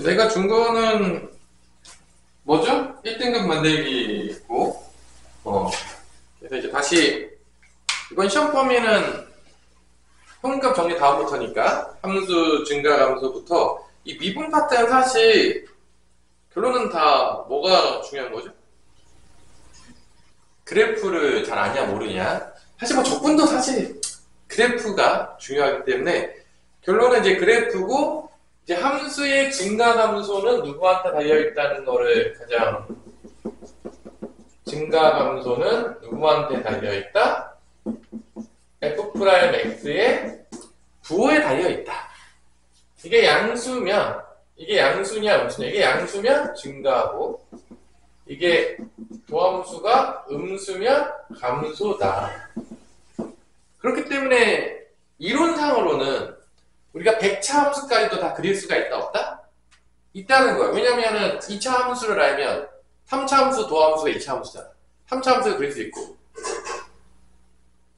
내가 준 거는 뭐죠? 1등급 만들기 있고, 그래서 이제 다시 이번 시험 범위는 평균값 정리 다음부터니까 함수 증가 함수부터 이 미분 파트는 사실 결론은 다 뭐가 중요한 거죠? 그래프를 잘 아냐 모르냐. 사실 뭐 적분도 사실 그래프가 중요하기 때문에 결론은 이제 그래프고, 이제 함수의 증가함수는 누구한테 달려있다는 거를 가장, 증가함수는 누구한테 달려있다? f'x의 부호에 달려있다. 이게 양수면, 이게 양수냐 음수냐, 이게 양수면 증가하고, 이게 도함수가 음수면 감소다. 그렇기 때문에 이론상으로는 우리가 100차 함수까지도 다 그릴 수가 있다 없다? 있다는 거예요. 왜냐면은 2차 함수를 알면 3차 함수 도함수가 2차 함수잖아. 3차 함수를 그릴 수 있고,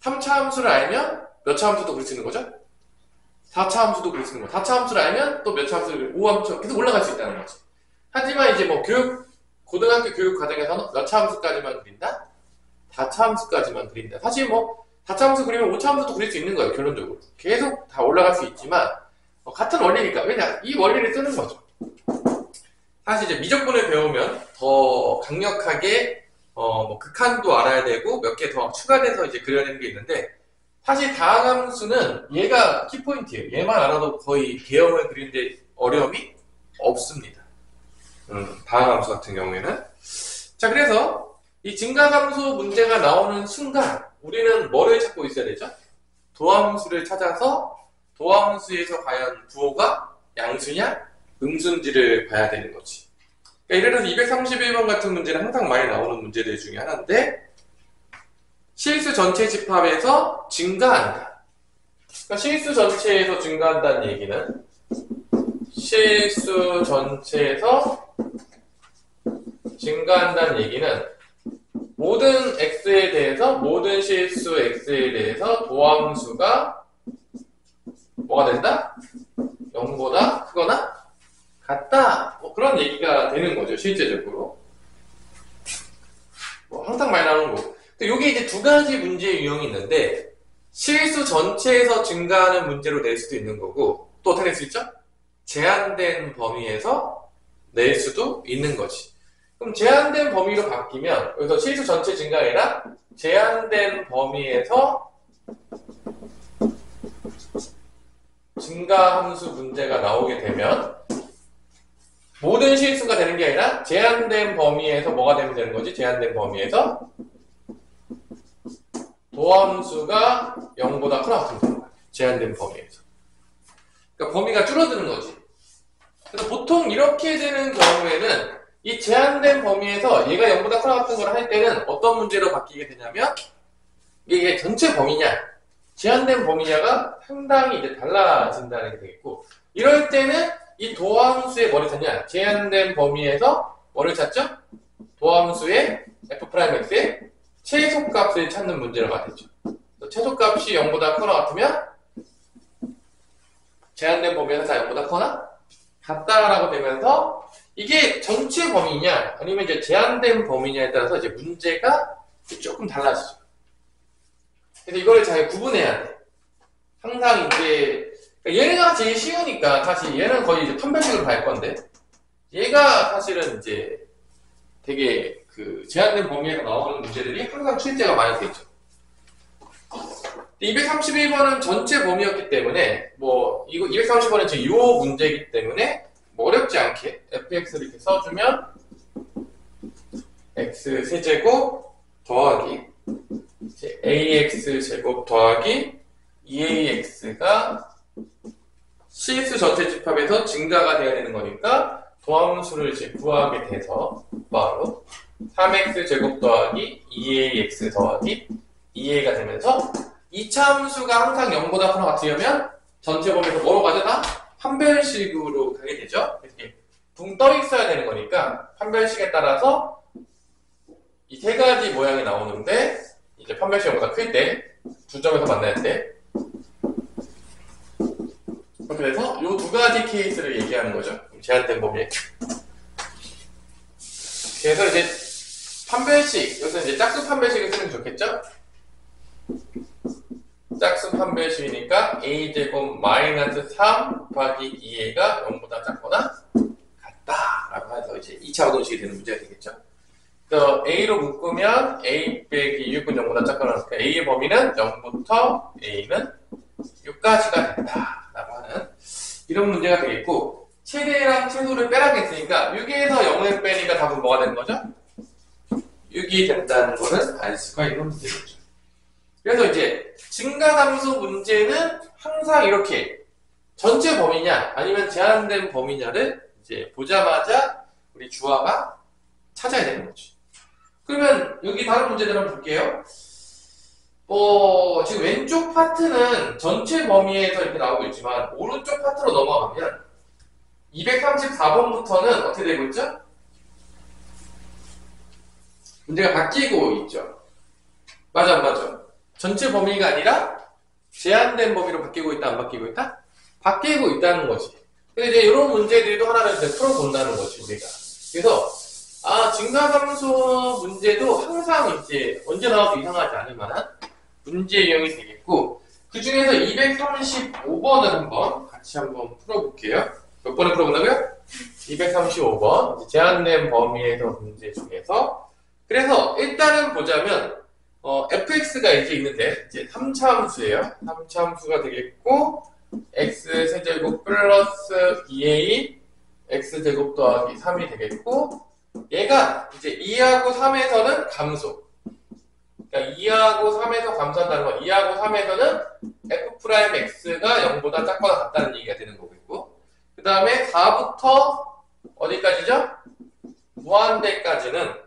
3차 함수를 알면 몇 차 함수도 그릴 수 있는 거죠? 4차 함수도 그릴 수 있는 거죠. 4차 함수를 알면 또 몇 차 함수를 5함수 계속 올라갈 수 있다는 거지. 하지만 이제 뭐 고등학교 교육 과정에서는 몇 차 함수까지만 그린다? 4차 함수까지만 그린다. 사실 뭐 4차 함수 그리면 5차 함수도 그릴 수 있는 거예요. 결론적으로 계속 다 올라갈 수 있지만 같은 원리니까. 왜냐? 이 원리를 쓰는 거죠. 사실 이제 미적분을 배우면 더 강력하게 뭐 극한도 알아야 되고 몇 개 더 추가돼서 이제 그려야 되는 게 있는데, 사실 다항함수는 얘가 키포인트예요. 얘만 알아도 거의 개형을 그리는데 어려움이 없습니다. 다항함수 같은 경우에는. 자, 그래서 이 증가함수 문제가 나오는 순간 우리는 뭐를 찾고 있어야 되죠? 도함수를 찾아서 도함수에서 과연 부호가 양수냐 음수인지를 봐야 되는 거지. 그러니까 예를 들어서 231번 같은 문제는 항상 많이 나오는 문제들 중에 하나인데, 실수 전체 집합에서 증가한다. 그러니까 실수 전체에서 증가한다는 얘기는 실수 전체에서 증가한다는 얘기는 모든 x에 대해서, 모든 실수 x에 대해서 도함수가 뭐가 된다? 0보다 크거나 같다. 뭐 그런 얘기가 되는 거죠, 실제적으로. 뭐 항상 많이 나오는 거고. 여기 이제 두 가지 문제의 유형이 있는데, 실수 전체에서 증가하는 문제로 낼 수도 있는 거고, 또 어떻게 낼 수 있죠? 제한된 범위에서 낼 수도 있는 거지. 그럼 제한된 범위로 바뀌면, 여기서 실수 전체 증가가 아니라 제한된 범위에서 증가함수 문제가 나오게 되면, 모든 실수가 되는 게 아니라 제한된 범위에서 뭐가 되는 거지? 제한된 범위에서 도함수가 0보다 크거나 같은 거야. 제한된 범위에서. 그러니까 범위가 줄어드는 거지. 그래서 보통 이렇게 되는 경우에는 이 제한된 범위에서 얘가 0보다 크거나 같은 걸 할 때는 어떤 문제로 바뀌게 되냐면, 이게 전체 범위냐 제한된 범위냐가 상당히 이제 달라진다는 게 되겠고, 이럴 때는 이 도함수의 뭐를 찾냐? 제한된 범위에서 뭐를 찾죠? 도함수의 f'x의 최소값을 찾는 문제가 되죠. 최소값이 0보다 크거나 같으면 제한된 범위에서 다 0보다 크거나 같다라고 되면서, 이게 전체 범위냐 아니면 이제 제한된 범위냐에 따라서 이제 문제가 조금 달라지죠. 그래서 이거를 잘 구분해야 돼. 항상 이제 얘가 제일 쉬우니까 사실 얘는 거의 이제 판별식으로 갈 건데, 얘가 사실은 이제 되게 그 제한된 범위에서 나오는 문제들이 항상 출제가 많이 되죠. 231번은 전체 범위였기 때문에, 뭐 이거 230번은 지금 요 문제이기 때문에 뭐 어렵지 않게 fx를 이렇게 써주면 x 세제곱 더하기 ax 제곱 더하기 2ax가 실수 전체 집합에서 증가가 되어야 되는 거니까 도함수를 이제 구하게 돼서 바로 3x 제곱 더하기 2ax 더하기 2a가 되면서, 2차 함수가 항상 0보다 크거나 같으려면 전체 범위에서 뭐로 가죠? 다 판별식으로 가게 되죠. 이렇게 붕 떠 있어야 되는 거니까 판별식에 따라서 이 세 가지 모양이 나오는데, 이제 판별식 0보다 클 때, 두 점에서 만날 때, 그래서 이 두 가지 케이스를 얘기하는 거죠. 제한된 범위에. 그래서 이제 판별식, 여기서 이제 짝수 판별식을 쓰면 좋겠죠? 짝수 판별식이니까 a제곱 마이너스 3 곱하기 2a가 0보다 작거나 같다 라고 해서 이제 2차 우동식이 되는 문제가 되겠죠. 그래서 a로 묶으면 a 빼기 6은 0보다 작거나 같으니까 a의 범위는 0부터 a는 6까지가 된다 라고 하는 이런 문제가 되겠고, 최대랑 최소를 빼라고 했으니까 6에서 0을 빼니까 답은 뭐가 되는 거죠? 6이 된다는 거는 알 수가 있는 문제겠죠. 그래서 이제 증가함수 문제는 항상 이렇게 전체 범위냐 아니면 제한된 범위냐를 이제 보자마자 우리 주어가 찾아야 되는 거죠. 그러면 여기 다른 문제들 한번 볼게요. 지금 왼쪽 파트는 전체 범위에서 이렇게 나오고 있지만 오른쪽 파트로 넘어가면 234번부터는 어떻게 되고 있죠? 문제가 바뀌고 있죠. 맞아, 맞아. 전체 범위가 아니라 제한된 범위로 바뀌고 있다, 안 바뀌고 있다? 바뀌고 있다는 거지. 근데 이제 이런 문제들도 하나를 이제 풀어본다는 거지, 우리가. 그래서, 증가함수 문제도 항상 이제 언제 나와도 이상하지 않을 만한 문제 유형이 되겠고, 그 중에서 235번을 한번 같이 한번 풀어볼게요. 몇 번을 풀어본다고요? 235번. 제한된 범위에서 문제 중에서. 그래서 일단은 보자면, fx가 이제 있는데, 이제 3차 함수예요. 3차 함수가 되겠고, x 세제곱 플러스 2a, x제곱 더하기 3이 되겠고, 얘가 이제 2하고 3에서는 감소. 그러니까 2하고 3에서 감소한다는 건 2하고 3에서는 f'x가 0보다 작거나 같다는 얘기가 되는 거겠고, 그 다음에 4부터 어디까지죠? 무한대까지는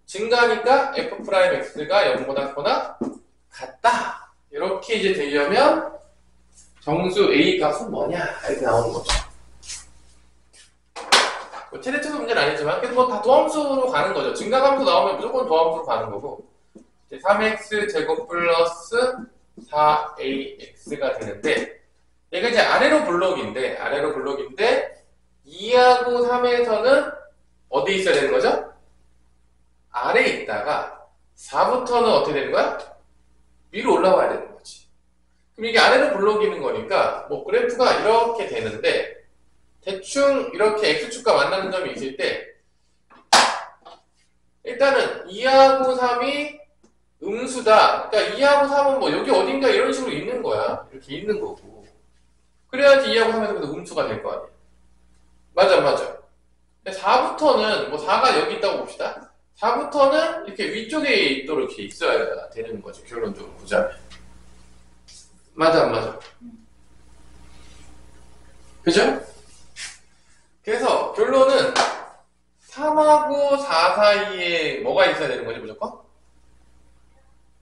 증가하니까 f'x가 0보다 작거나 같다. 이렇게 이제 되려면 정수 a 값은 뭐냐? 이렇게 나오는 거죠. 뭐 최대치수 문제는 아니지만 그래도 뭐 다 도함수로 가는 거죠. 증가함수 나오면 무조건 도함수로 가는 거고, 이제 3x 제곱 플러스 4ax가 되는데, 얘가 이제 아래로 블록인데 2하고 3에서는 어디 있어야 되는 거죠? 아래에 있다가 4부터는 어떻게 되는 거야? 위로 올라와야 되는 거지. 그럼 이게 아래로 블록이는 거니까 뭐 그래프가 이렇게 되는데, 대충 이렇게 x축과 만나는 점이 있을 때 일단은 2하고 3이 음수다. 그러니까 2하고 3은 뭐 여기 어딘가 이런 식으로 있는 거야. 이렇게 있는 거고. 그래야지 2하고 3에서 음수가 될 거 아니야. 맞아, 맞아. 4부터는 뭐 4가 여기 있다고 봅시다. 4부터는 이렇게 위쪽에 있도록 이렇게 있어야 되는 거죠. 결론적으로 보자면. 맞아, 맞아. 그죠? 그래서 결론은 3하고 4 사이에 뭐가 있어야 되는 거지, 무조건?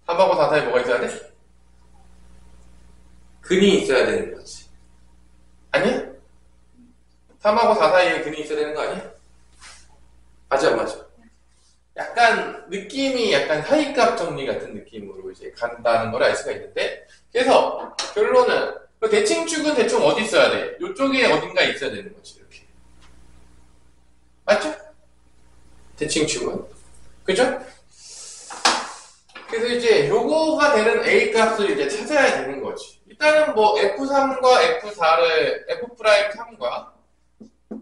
3하고 4 사이에 뭐가 있어야 돼? 근이 있어야 되는 거지. 아니야? 3하고 4 사이에 근이 있어야 되는 거 아니야? 맞아, 맞아. 약간 느낌이 약간 사이값 정리 같은 느낌으로 이제 간다는 걸 알 수가 있는데, 그래서 결론은 대칭축은 대충 어디 있어야 돼? 이쪽에 어딘가 있어야 되는 거지, 이렇게. 맞죠? 대칭축은. 그죠? 그래서 이제 요거가 되는 A 값을 이제 찾아야 되는 거지. 일단은 뭐 F3과 F4를, F'3과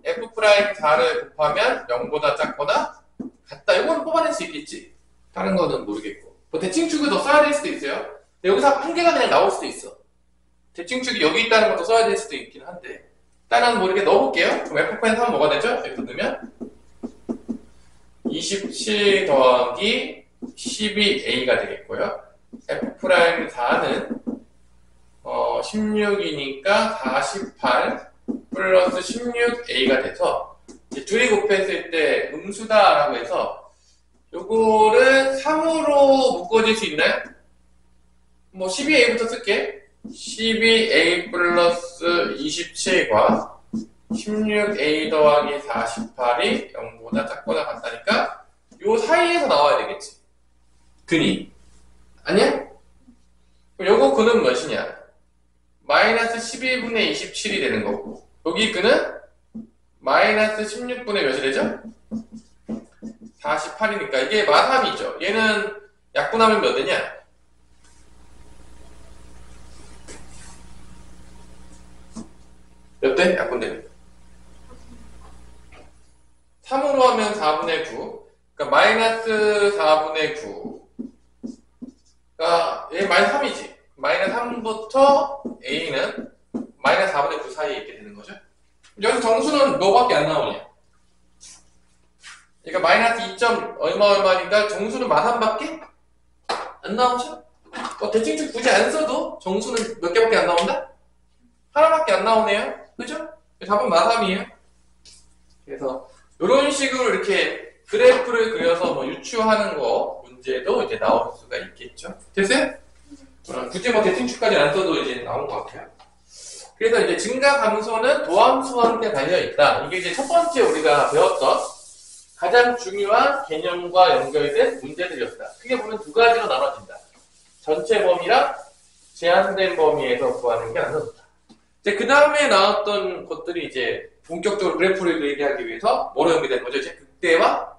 F'4를 곱하면 0보다 작거나 같다. 이거는 뽑아낼 수 있겠지. 다른 거는 모르겠고. 뭐 대칭축을 더 써야 될 수도 있어요. 근데 여기서 한 개가 그냥 나올 수도 있어. 대칭축이 여기 있다는 것도 써야 될 수도 있긴 한데, 일단은 뭐 이렇게 넣어볼게요. 그럼 F'3은 뭐가 되죠? F 넣으면 27 더하기 12a가 되겠고요. F'4는 16이니까 48 플러스 16a가 돼서 이제 둘이 곱했을 때 음수다라고 해서 요거를 3으로 묶어질 수 있나요? 뭐 12a부터 쓸게. 12a 플러스 27과 16a 더하기 48이 0보다 작거나 같다니까 요 사이에서 나와야 되겠지. 근이. 아니야? 그럼 요거 근은 몇이냐? 마이너스 12분의 27이 되는 거고, 여기 근은 마이너스 16분의 몇이 되죠? 48이니까 이게 마3이죠. 얘는 약분하면 몇 되냐? 몇 대? 약분되면 3으로 하면 4분의 9. 그러니까 마이너스 4분의 9. 그러니까 얘 마이너스 3이지. 마이너스 3부터 A는 마이너스 4분의 9 사이에 있게 되는 거죠. 여기서 정수는 뭐밖에 안 나오냐? 그러니까 마이너스 2점 얼마니까 정수는 마3밖에 안 나오죠? 대칭축 굳이 안 써도 정수는 몇 개밖에 안 나온다? 하나밖에 안 나오네요. 그죠? 답은 마3이에요. 그래서 이런 식으로 이렇게 그래프를 그려서 뭐 유추하는 거 문제도 이제 나올 수가 있겠죠. 됐어요? 굳이 뭐 대칭축까지 안 써도 이제 나온 것 같아요. 그래서 이제 증가 감소는 도함수와 함께 달려있다. 이게 이제 첫 번째 우리가 배웠던 가장 중요한 개념과 연결된 문제들이었다. 크게 보면 두 가지로 나눠진다. 전체 범위랑 제한된 범위에서 구하는 게 나눠진다. 이제 그 다음에 나왔던 것들이 이제 본격적으로 그래프를 그리게 하기 위해서 뭐로 연결된 거죠? 이제 극대와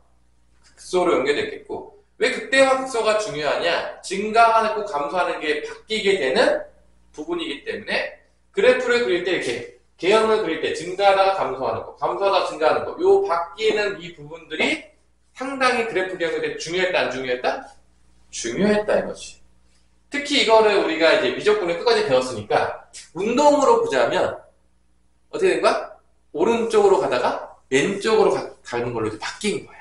극소로 연결됐겠고, 왜 극대와 극소가 중요하냐? 증가하고 감소하는 게 바뀌게 되는 부분이기 때문에 그래프를 그릴 때 이렇게 개형을 그릴 때 증가하다가 감소하는 거, 감소하다가 증가하는 거, 요 바뀌는 이 부분들이 상당히 그래프 개형일 때 중요했다, 안 중요했다? 중요했다 이거지. 특히 이거를 우리가 이제 미적분을 끝까지 배웠으니까 운동으로 보자면 어떻게 된 거야? 오른쪽으로 가다가 왼쪽으로 가는 걸로 이제 바뀐 거야.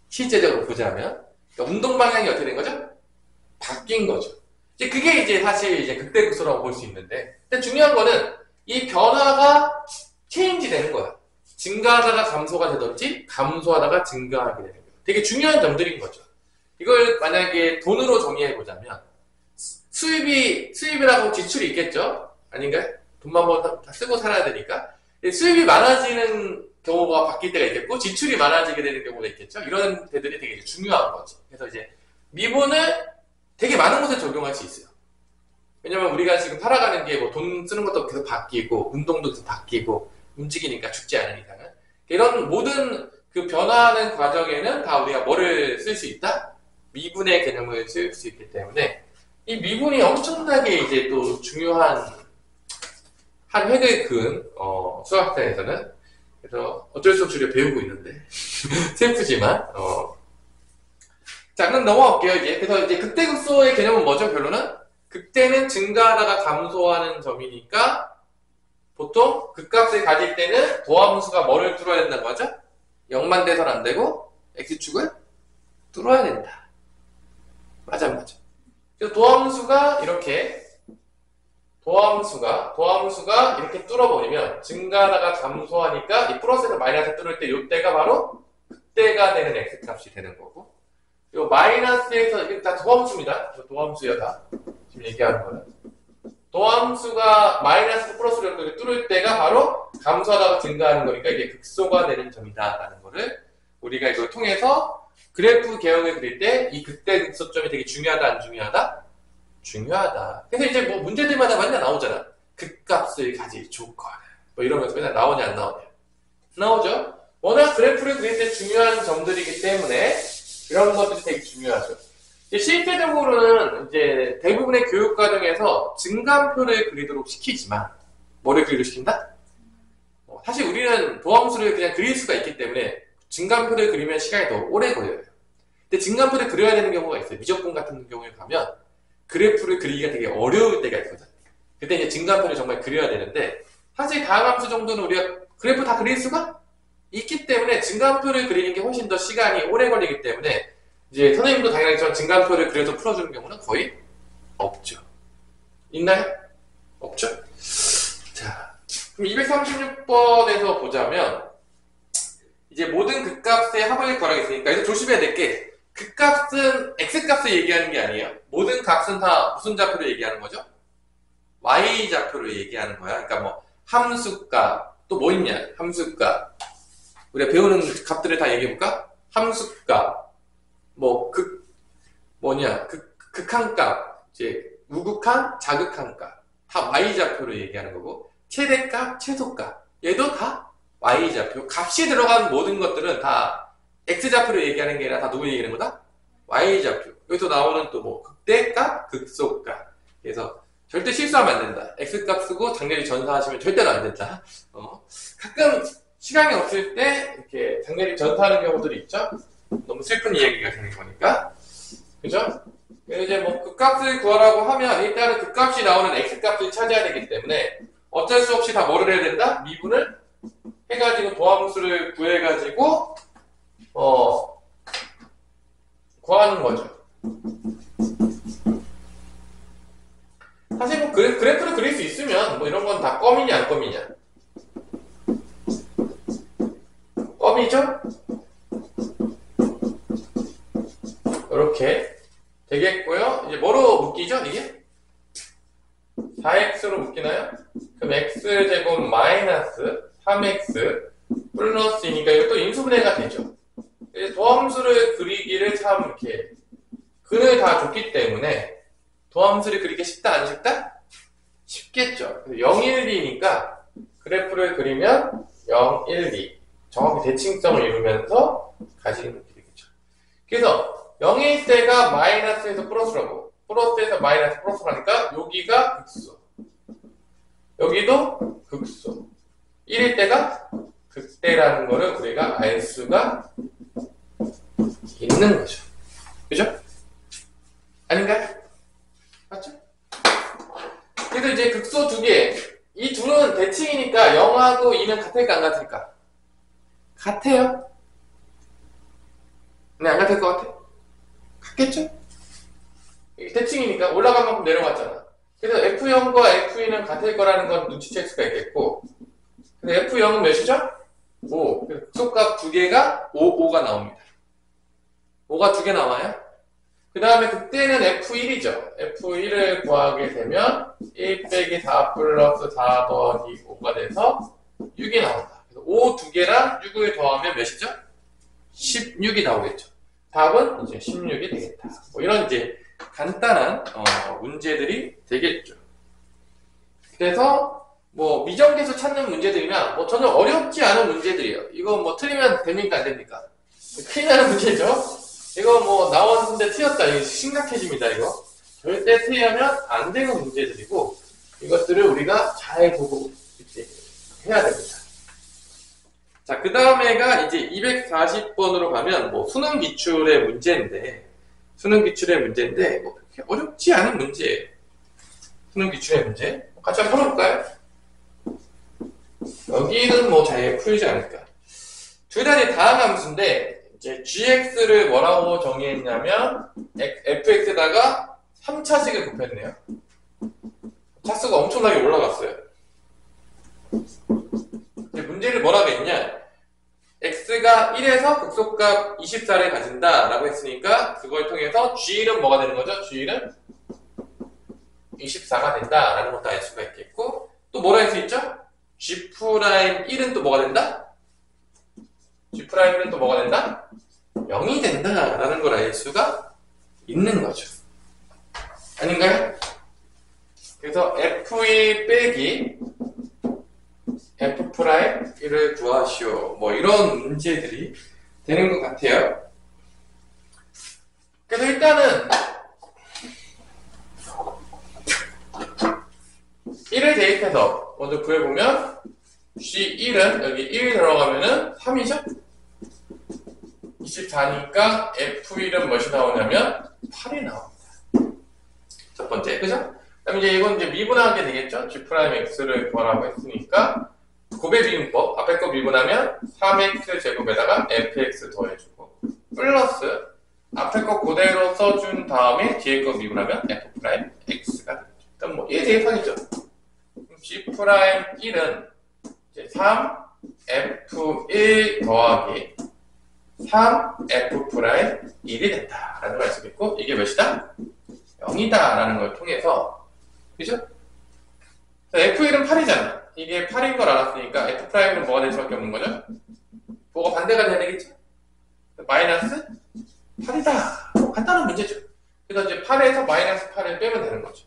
실제적으로 보자면. 그러니까 운동 방향이 어떻게 된 거죠? 바뀐 거죠. 이제 그게 이제 사실 이제 극대극소라고 볼 수 있는데, 근데 중요한 거는 이 변화가 체인지 되는 거야. 증가하다가 감소가 되든지 감소하다가 증가하게 되는 거야. 되게 중요한 점들인 거죠. 이걸 만약에 돈으로 정의해 보자면 수입이라고 지출이 있겠죠? 아닌가요? 돈만 벌어 다 쓰고 살아야 되니까. 수입이 많아지는 경우가 바뀔 때가 있겠고, 지출이 많아지게 되는 경우가 있겠죠? 이런 데들이 되게 중요한 거지. 그래서 이제 미분을 되게 많은 곳에 적용할 수 있어요. 왜냐면 우리가 지금 살아가는 게 뭐 돈 쓰는 것도 계속 바뀌고, 운동도 계속 바뀌고, 움직이니까 죽지 않은 이상은. 이런 모든 그 변화하는 과정에는 다 우리가 뭐를 쓸 수 있다? 미분의 개념을 쓸 수 있기 때문에, 이 미분이 엄청나게 이제 또 중요한 한 획을 그은 수학자에서는. 그래서 어쩔 수 없이 우리가 배우고 있는데 슬프지만 자, 그럼 넘어갈게요 이제. 그래서 이제 극대극소의 개념은 뭐죠? 결론은 극대는 증가하다가 감소하는 점이니까 보통 극값을 가질 때는 도함수가 뭐를 뚫어야 된다는 거죠? 0만 돼서는 안 되고 x축을 뚫어야 된다. 맞아. 그래서 도함수가 이렇게 뚫어버리면 증가하다가 감소하니까 이 플러스에서 마이너스 뚫을 때 이때가 바로 극대가 되는 x값이 되는 거고, 이 마이너스에서 이게 다 도함수입니다. 도함수야 다 지금 얘기하는 거는. 도함수가 마이너스 플러스를 뚫을 때가 바로 감소하다가 증가하는 거니까 이게 극소가 되는 점이다라는 거를 우리가 이걸 통해서 그래프 개형을 그릴 때 이 극대 극소점이 되게 중요하다, 안 중요하다? 중요하다. 그래서 이제 뭐 문제들마다 맨날 나오잖아. 극값을 가질 조건. 뭐 이러면서 맨날 나오냐, 안 나오냐. 나오죠? 워낙 그래프를 그릴 때 중요한 점들이기 때문에 이런 것들이 되게 중요하죠. 실제적으로는 이제 대부분의 교육 과정에서 증감표를 그리도록 시키지만, 뭐를 그리도록 시킨다? 사실 우리는 도함수를 그냥 그릴 수가 있기 때문에 증감표를 그리면 시간이 더 오래 걸려요. 근데 증감표를 그려야 되는 경우가 있어요. 미적분 같은 경우에 가면 그래프를 그리기가 되게 어려울 때가 있거든. 그때 이제 증감표를 정말 그려야 되는데, 사실 다항함수 정도는 우리가 그래프 다 그릴 수가 있기 때문에 증감표를 그리는 게 훨씬 더 시간이 오래 걸리기 때문에 이제 선생님도 당연하지만 증감표를 그려서 풀어주는 경우는 거의 없죠. 있나요? 없죠? 자, 그럼 236번에서 보자면 이제 모든 극값의 합을 구하라겠으니까 이거 조심해야 될 게, 극값은 x값을 얘기하는 게 아니에요. 모든 값은 다 무슨 좌표를 얘기하는 거죠? y좌표를 얘기하는 거야. 그러니까 뭐 함수값, 또 뭐 있냐? 함수값. 우리가 배우는 값들을 다 얘기해볼까? 함수값, 뭐 극한값, 이제 우극한, 자극한 값. 다 y좌표를 얘기하는 거고, 최대값, 최소값. 얘도 다 y좌표. 값이 들어간 모든 것들은 다 x좌표로 얘기하는 게 아니라 다 누구 얘기하는 거다? y좌표. 여기서 나오는 또 뭐 극대값, 극소값. 그래서 절대 실수하면 안 된다. x값 쓰고 장렬히 전사하시면 절대로 안 된다. 가끔 시간이 없을 때 이렇게 장렬히 전사하는 경우들이 있죠. 너무 슬픈 이야기가 되는 거니까. 그죠? 이제 뭐 극값을 구하라고 하면 일단은 극값이 나오는 x값을 찾아야 되기 때문에 어쩔 수 없이 다 뭐를 해야 된다? 미분을 해가지고 도함수를 구해가지고 구하는 거죠. 사실 뭐 그래프를 그릴 수 있으면 뭐 이런 건 다 껌이냐 안 껌이냐. 껌이죠? 이렇게 되겠고요. 이제 뭐로 묶이죠 이게? 4x로 묶이나요? 그럼 x제곱 마이너스 3x 플러스이니까 이것도 인수분해가 되죠. 도함수를 그리기를 참 이렇게 근을 다 줬기 때문에 도함수를 그리기 쉽다 안 쉽다? 쉽겠죠. 0, 1, 2니까 그래프를 그리면 0, 1, 2 정확히 대칭성을 이루면서 가지는 것이 되겠죠. 그래서 0일 때가 마이너스에서 플러스라고 플러스에서 마이너스 플러스라니까 여기가 극소 여기도 극소 1일 때가 극대라는 거를 우리가 알 수가 있는 거죠. 그죠? 아닌가요? 맞죠? 그래서 이제 극소 두 개, 이 둘은 대칭이니까 0하고 2는 같을까 안 같을까? 같아요? 네, 안 같을 것 같아? 같겠죠? 이게 대칭이니까 올라간 만큼 내려갔잖아. 그래서 F0과 F2는 같을 거라는 건 눈치챌 수가 있겠고, 근데 F0은 몇이죠? 5. 극소값 두 개가 5가 나옵니다. 5가 두 개 나와요. 그 다음에 그때는 F1이죠. F1을 구하게 되면 1 빼기 4 플러스 4 더하기 5가 돼서 6이 나온다. 그래서 5 두 개랑 6을 더하면 몇이죠? 16이 나오겠죠. 답은 이제 16이 되겠다. 뭐 이런 이제 간단한 문제들이 되겠죠. 그래서 뭐 미정계수 찾는 문제들이나 뭐 전혀 어렵지 않은 문제들이에요. 이거 뭐 틀리면 됩니까 안 됩니까? 큰일 나는 문제죠. 이거 뭐 나왔는데 틀렸다. 이거 심각해집니다. 이거 절대 틀리면 안 되는 문제들이고 이것들을 우리가 잘 보고 이제 해야 됩니다. 자, 그 다음에가 이제 240번으로 가면 뭐 수능 기출의 문제인데 뭐 그렇게 어렵지 않은 문제예요. 수능 기출의 문제 같이 한번 풀어볼까요? 여기는 뭐 잘 풀리지 않을까. 둘 다 이제 다항함수인데 이제 gx를 뭐라고 정의했냐면 fx에다가 3차식을 곱했네요. 차수가 엄청나게 올라갔어요. 이제 문제를 뭐라고 했냐? x가 1에서 극소값 24를 가진다 라고 했으니까 그걸 통해서 g1은 뭐가 되는 거죠? g1은 24가 된다 라는 것도 알 수가 있겠고 또 뭐라 할 수 있죠? g'1은 또 뭐가 된다? g'1은 또 뭐가 된다? 0이 된다 라는 걸 알 수가 있는 거죠. 아닌가요? 그래서 f1 빼기 f'1을 구하시오. 뭐 이런 문제들이 되는 것 같아요. 그래서 일단은 1을 대입해서 먼저 구해보면 G1은 여기 1 들어가면은 3이죠? 24니까 F1은 무엇이 나오냐면 8이 나옵니다. 첫 번째, 그죠? 그다음 이제 이건 이제 미분하게 되겠죠? G'X를 구하라고 했으니까 곱의 미분법, 앞에 거 미분하면 3x 제곱에다가 fx 더해주고 플러스 앞에 거 그대로 써준 다음에 뒤에 거 미분하면 f'x가 되죠. 일단 뭐 1 대입하겠죠. G'1은 이제 3f1 더하기 3f'1이 된다 라는 걸 알 수 있고 이게 몇이다? 0이다 라는 걸 통해서 그죠? f1은 8이잖아. 이게 8인 걸 알았으니까 f'은 뭐가 될 수밖에 없는 거죠? 뭐가 반대가 돼야 되겠죠? 마이너스 8이다. 간단한 문제죠. 그래서 이제 8에서 마이너스 8을 빼면 되는 거죠.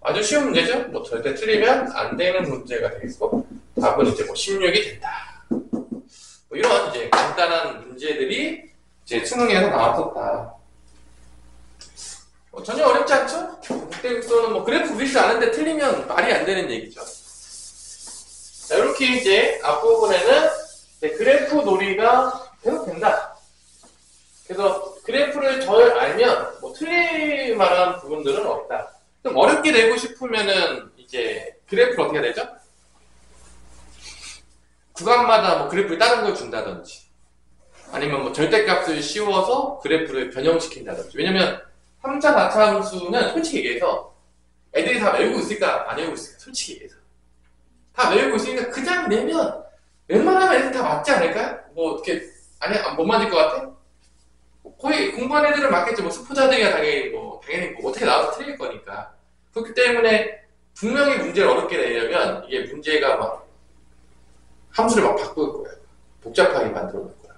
아주 쉬운 문제죠? 뭐 절대 틀리면 안 되는 문제가 되겠고 답은 이제 뭐 16이 된다. 뭐 이런 이제 간단한 문제들이 이제 수능에서 나왔었다. 전혀 어렵지 않죠? 극대극소는 뭐 그래프 그리지 않은데 틀리면 말이 안 되는 얘기죠. 자, 이렇게 이제 앞부분에는 이제 그래프 놀이가 계속 된다. 그래서 그래프를 잘 알면 뭐 틀릴 만한 부분들은 없다. 좀 어렵게 내고 싶으면은 이제 그래프를 어떻게 해야 되죠? 구간마다 뭐 그래프를 다른 걸 준다든지 아니면 뭐 절대값을 씌워서 그래프를 변형시킨다든지. 왜냐면 3차, 4차 함수는 솔직히 얘기해서 애들이 다 외우고 있을까? 안 외우고 있을까? 솔직히 얘기해서 다 외우고 있으니까 그냥 내면 웬만하면 애들 다 맞지 않을까요? 뭐 어떻게 아니 못 맞을 것 같아? 거의 공부한 애들은 맞겠죠. 뭐 수포자들이야 당연히 뭐 어떻게 나와서 틀릴 거니까. 그렇기 때문에 분명히 문제를 어렵게 내려면 이게 문제가 막 함수를 막 바꿀 거예요. 복잡하게 만들어 놓을 거야.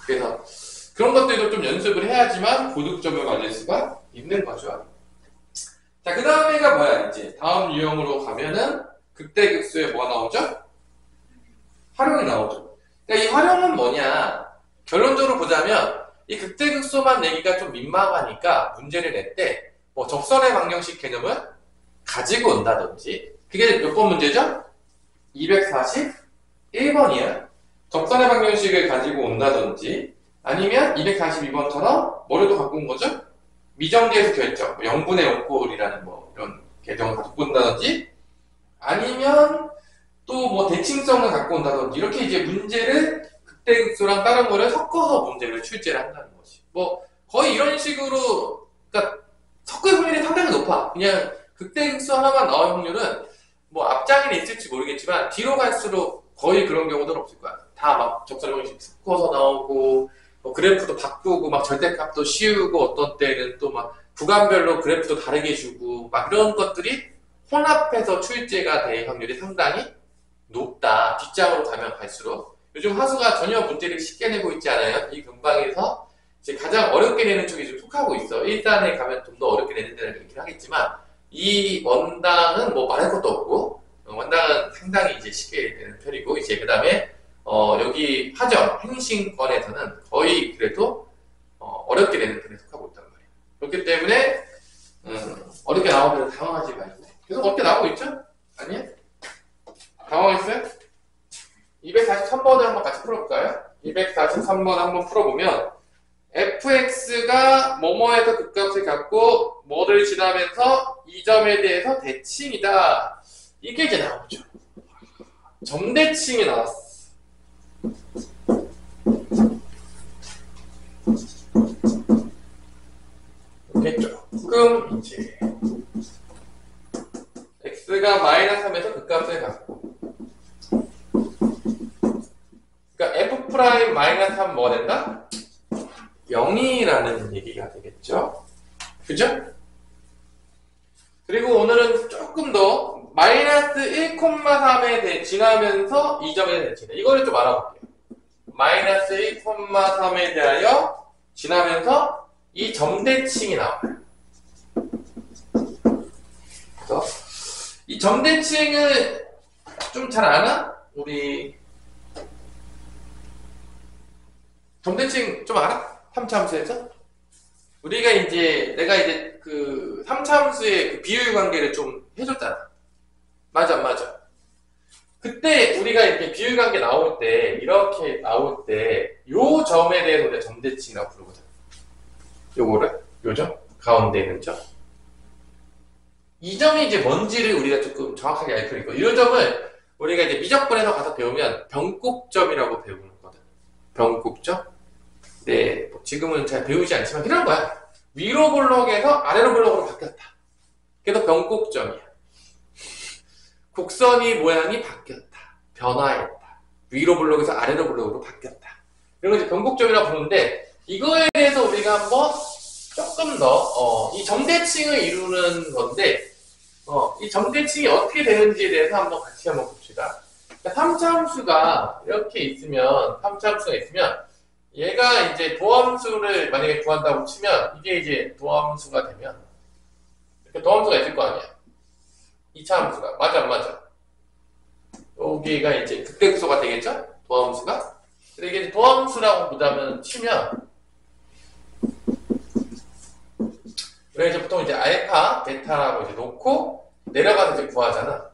그래서 그런 것들도 좀 연습을 해야지만 고득점을 맞을 수가 있는 거죠. 자, 그 다음에가 뭐야? 이제 다음 유형으로 가면은 극대극소에 뭐가 나오죠? 활용이 나오죠. 그러니까 이 활용은 뭐냐? 결론적으로 보자면 이 극대극소만 내기가 좀 민망하니까 문제를 낼 때 뭐 접선의 방정식 개념을 가지고 온다든지. 그게 몇 번 문제죠? 241번이야. 접선의 방정식을 가지고 온다든지 아니면 242번처럼 뭐를 또 갖고 온 거죠? 미정계에서 결정, 뭐 0분의 0꼴이라는 뭐 이런 개정을 갖고 온다든지 아니면 또 뭐 대칭성을 갖고 온다든지 이렇게 이제 문제를 극대극소랑 다른 거를 섞어서 문제를 출제를 한다는 거지. 뭐 거의 이런 식으로 그러니까 섞을 확률이 상당히 높아. 그냥 극대극소 하나만 나올 확률은 뭐 앞장에는 있을지 모르겠지만 뒤로 갈수록 거의 그런 경우들은 없을 거야. 다 막 접선형식 섞어서 나오고 뭐 그래프도 바꾸고 막 절대값도 씌우고 어떤 때는 또 막 구간별로 그래프도 다르게 주고 막 이런 것들이 혼합해서 출제가 될 확률이 상당히 높다. 뒷장으로 가면 갈수록. 요즘 하수가 전혀 문제를 쉽게 내고 있지 않아요. 이 근방에서 이제 가장 어렵게 내는 쪽이 좀 속하고 있어. 1단에 가면 좀 더 어렵게 내는 데는 있긴 하겠지만 이 원당은 뭐 말할 것도 없고 원당은 상당히 이제 쉽게 되는 편이고 이제 그 다음에 여기 화정, 행신권에서는 거의 그래도 어렵게 되는 편에 속하고 있단 말이에요. 그렇기 때문에 어렵게 나오면 당황하지 말고 계속 어렵게 나오고 있죠? 아니에요? 당황했어요? 243번을 한번 같이 풀어볼까요? 243번 한번 풀어보면 fx가 뭐뭐에서 극값을 갖고 뭐를 지나면서 이 점에 대해서 대칭이다. 이게 이제 나오죠. 점대칭이 나왔어. 됐죠? 그럼 이제 x가 마이너스 3에서 극값을 갖고 그러니까 f 프라임 마이너스 3 뭐가 된다? 0이라는 얘기가 되겠죠? 그죠? 그리고 오늘은 조금 더 마이너스 1,3에 지나면서 이 점에 대칭이다. 이거를 좀 알아볼게요. 마이너스 1,3에 대하여 지나면서 이 점대칭이 나와요. 그래서 이 점대칭을 좀 잘 아나? 우리 점대칭 좀 알아? 3차 함수에서? 우리가 이제 내가 이제 그 3차 함수의 그 비율 관계를 좀 해줬잖아. 맞아, 맞아. 그때 우리가 이렇게 비율 관계 나올 때 이렇게 나올 때 요 점에 대해서 우리가 점대칭이라고 부르거든. 요거를 요점 가운데 있는 점. 이 점이 이제 뭔지를 우리가 조금 정확하게 알 필요가 있고 이 점을 우리가 이제 미적분에서 가서 배우면 변곡점이라고 배우는 거거든. 변곡점? 네, 뭐 지금은 잘 배우지 않지만 이런 거야. 위로 블록에서 아래로 블록으로 바뀌었다. 그래서 변곡점이야. 곡선이 모양이 바뀌었다. 변화했다. 위로 블록에서 아래로 블록으로 바뀌었다. 이런 걸 이제 변곡점이라고 부르는데 이거에 대해서 우리가 한번 조금 더 이 점대칭을 이루는 건데 이 점대칭이 어떻게 되는지에 대해서 한번 같이 한번 봅시다. 그러니까 3차 함수가 이렇게 있으면 3차 함수가 있으면 얘가 이제 도함수를 만약에 구한다고 치면 이게 이제 도함수가 되면 이렇게 도함수가 있을 거 아니야. 2차 함수가 맞아 안 맞아? 여기가 이제 극대극소가 되겠죠? 도함수가 근데 이게 도함수라고 보자면 치면 우리가 이제 보통 이제 알파, 베타라고 이제 놓고 내려가서 이제 구하잖아.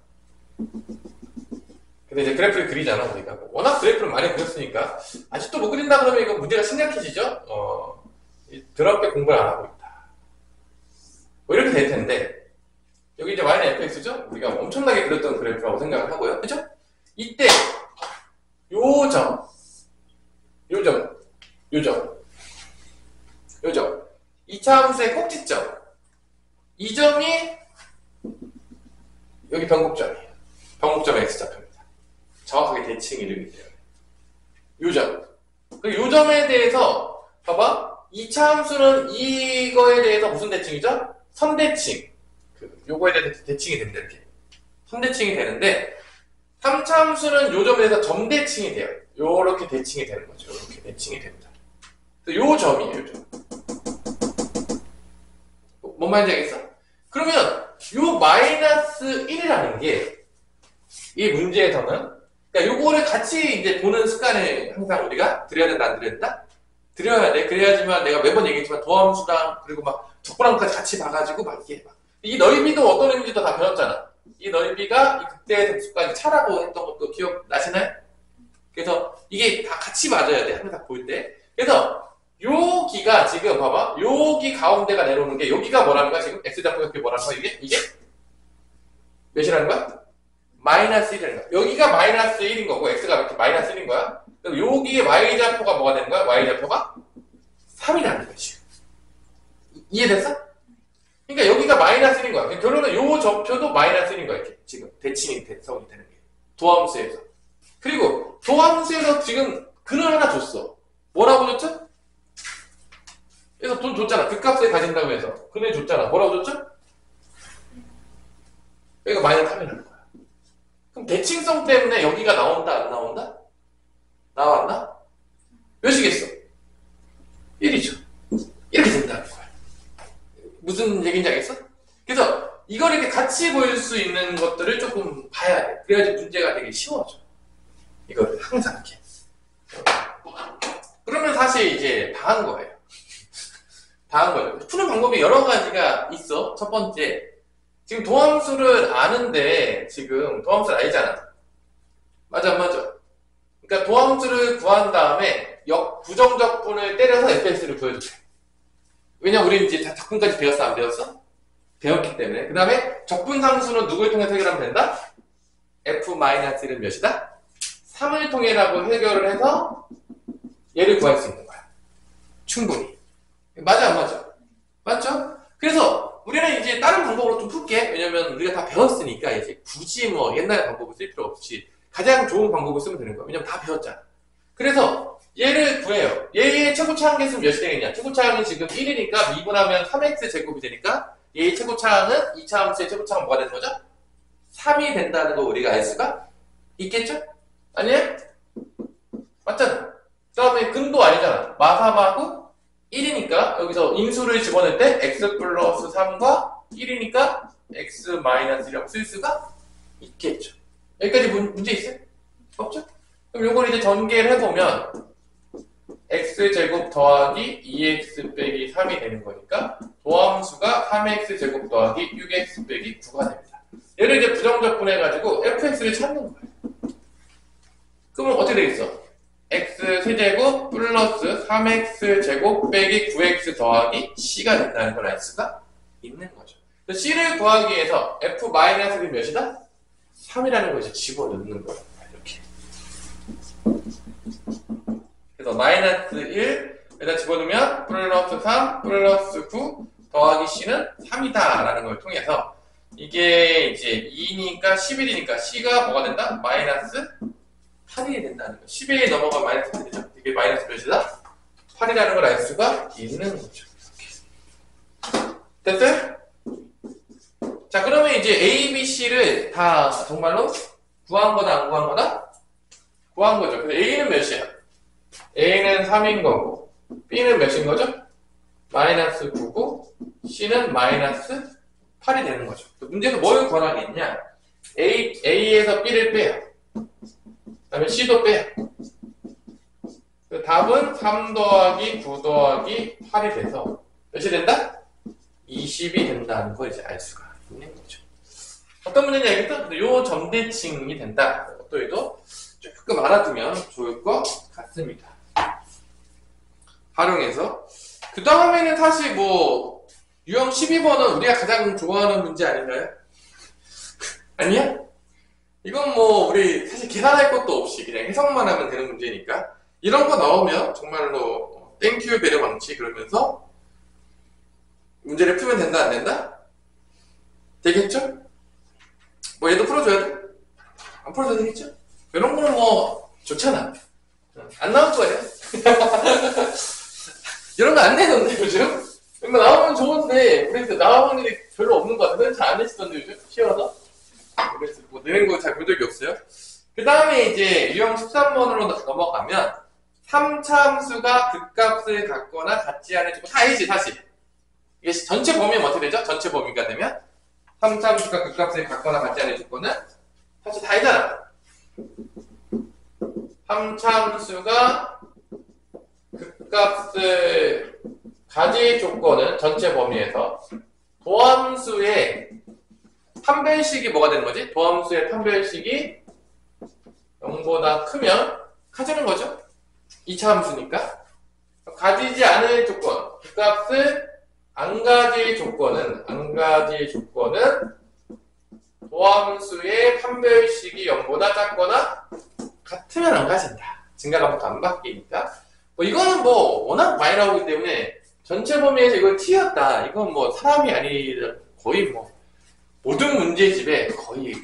근데 이제 그래프를 그리잖아, 우리가. 워낙 그래프를 많이 그렸으니까 아직도 못 그린다 그러면 이거 문제가 심각해지죠? 드럽게 공부를 안 하고 있다. 뭐 이렇게 될 텐데 여기 이제 y는 fx죠? 우리가 엄청나게 그렸던 그래프라고 생각을 하고요. 그죠? 이때 요점 이 차함수의 꼭지점 이 점이 여기 변곡점이에요. 변곡점의 x좌표입니다. 정확하게 대칭 이름이 돼요. 요점. 그리고 요점에 대해서 봐봐. 이 차함수는 이거에 대해서 무슨 대칭이죠? 선대칭. 요거에 대해서 대칭이 된다 이렇게. 선대칭이 되는데 3차함수는 요점에 대해서 점대칭이 돼요. 요렇게 대칭이 되는 거죠. 요렇게 대칭이 됩니다. 요 점이에요, 요점. 뭔 말인지 알겠어? 그러면 요 마이너스 1이라는 게 이 문제에서는 그러니까 요거를 같이 이제 보는 습관을 항상 우리가 들여야 된다, 안 들여야 된다? 들여야 돼. 그래야지만 내가 매번 얘기했지만 도함수랑 그리고 막 적분함까지 같이 봐가지고 막 이게 막 이 넓이도 어떤 의미인지도 다 배웠잖아. 이 넓이가 이 극대의 등수까지 차라고 했던 것도 기억나시나요? 그래서 이게 다 같이 맞아야 돼. 항상 볼 때. 그래서 여기가 지금 봐봐. 여기 가운데가 내려오는 게 여기가 뭐라는 거야? 지금 x좌표 이렇게 뭐라는 거야? 이게 몇이라는 거야? 마이너스 1이라는 거야. 여기가 마이너스 1인 거고 x가 이렇게 마이너스 1인 거야. 그럼 여기에 y좌표가 뭐가 되는 거야? y좌표가 3이라는 거야 지금. 이해됐어? 그러니까 여기가 마이너스 1인 거야. 결론은 요 점표도 마이너스 1인 거야. 이렇게 지금 대칭이 성이 되는 게 도함수에서. 그리고 도함수에서 지금 근을 하나 줬어. 뭐라고 줬죠? 그래서 돈 줬잖아. 그 값에 가진다고 해서 근을 줬잖아. 뭐라고 줬죠? 여기가 마이너스 3이라는 거야. 그럼 대칭성 때문에 여기가 나온다 안 나온다? 나왔나? 몇이겠어? 1이죠. 이렇게 된다는 거야. 무슨 얘기인지 알겠어? 그래서 이걸 이렇게 같이 보일 수 있는 것들을 조금 봐야 돼. 그래야지 문제가 되게 쉬워져. 이거를 항상 이렇게. 그러면 사실 이제 다 한 거예요. 다 한 거죠. 푸는 방법이 여러 가지가 있어. 첫 번째, 지금 도함수를 아는데 지금 도함수를 알잖아. 맞아 안 맞아? 그러니까 도함수를 구한 다음에 부정적분을 때려서 fx를 구해도 돼. 왜냐 우리 이제 다 적분까지 배웠어 안 배웠어? 배웠기 때문에. 그 다음에 적분상수는 누구를 통해서 해결하면 된다? f-1은 몇이다? 3을 통해라고 해결을 해서 얘를 구할 수 있는 거야. 충분히. 맞아 안 맞아? 맞죠? 그래서 우리는 이제 다른 방법으로 좀 풀게. 왜냐면 우리가 다 배웠으니까 이제 굳이 뭐 옛날 방법을 쓸 필요 없이 가장 좋은 방법을 쓰면 되는 거야. 왜냐면 다 배웠잖아. 그래서 얘를 구해요. 얘의 최고차항 개수는 몇이 되겠냐? 최고차항이 지금 1이니까 미분하면 3x 제곱이 되니까 얘의 최고차항은 2차 함수의 최고차항은 뭐가 되는 거죠? 3이 된다는 거 우리가 알 수가 있겠죠? 아니에요? 맞잖아. 그 다음에 근도 아니잖아. 마삼하고 1이니까 여기서 인수를 집어넣을 때 x 플러스 3과 1이니까 x 마이너스 1이라고 쓸 수가 있겠죠. 여기까지 문제 있어요? 없죠? 그럼 요걸 이제 전개를 해보면 x제곱 더하기 2x 빼기 3이 되는 거니까 도함수가 3x제곱 더하기 6x 빼기 9가 됩니다. 얘를 이제 부정적분해가지고 fx를 찾는 거예요. 그러면 어떻게 되겠어? x 세제곱 플러스 3x제곱 빼기 9x 더하기 c가 된다는 걸 알 수가 있는 거죠. c를 구하기 위해서 f-는 몇이다? 3이라는 걸 이제 집어넣는 거예요. 이렇게. 그래서 마이너스 1 여기다 집어넣으면 플러스 3 플러스 9 더하기 c는 3이다 라는 걸 통해서 이게 이제 2니까 11이니까 c가 뭐가 된다? 마이너스 8이 된다는 거. 10에 넘어가면 마이너스 8이 되죠. 이게 마이너스 몇이다? 8이라는 걸 알 수가 있는 거죠. 이렇게. 됐어요? 자, 그러면 이제 A, B, C를 다 정말로 구한 거다, 안 구한 거다? 구한 거죠. 그래서 A는 몇이야? A는 3인 거고, B는 몇인 거죠? 마이너스 9고, C는 마이너스 8이 되는 거죠. 문제에서 뭘 권하겠냐? A에서 B를 빼요. 그 다음에 C도 빼요. 답은 3 더하기 9 더하기 8이 돼서 몇이 된다? 20이 된다는 걸 이제 알 수가 있는 거죠. 어떤 문제냐 이것도 요 점대칭이 된다. 또 이거 조금 알아두면 좋을 것 같습니다. 활용해서 그 다음에는 사실 뭐 유형 12번은 우리가 가장 좋아하는 문제 아닌가요? 아니야? 이건 뭐 우리 사실 계산할 것도 없이 그냥 해석만 하면 되는 문제니까 이런 거 나오면 정말로 땡큐 배려 방치 그러면서 문제를 풀면 된다 안 된다? 되겠죠? 뭐 얘도 풀어줘야 돼? 안 풀어줘도 되겠죠? 이런 거는 뭐 좋잖아. 안 나올 거예요. 이런 거 안 내던데 요즘? 이런 거 나오면 좋은데 우리 나오는 일이 별로 없는 것 같아요. 잘 안 내시던데 요즘? 쉬워서? 그래서 뭐 내는 거 잘 본 적이 없어요. 그 다음에 이제 유형 13번으로 넘어가면 3차 함수가 극값을 갖거나 같지 않은 조건 다 A지 사실. 이게 전체 범위면 어떻게 되죠? 전체 범위가 되면 3차 함수가 극값을 갖거나 같지 않은 조건은 사실 다 A잖아. 3차 함수가 극값을 가질 조건은 전체 범위에서 도함수의 판별식이 뭐가 되는 거지? 도함수의 판별식이 0보다 크면 가지는 거죠? 2차 함수니까. 가지지 않을 조건, 극값을 안 가질 조건은 도함수의 판별식이 0보다 작거나 같으면 안 가진다. 증가값부터 안 바뀌니까. 뭐 이거는 뭐 워낙 많이 나오기 때문에 전체 범위에서 이걸 T였다. 이건 뭐 사람이 아니라 거의 뭐 모든 문제집에 거의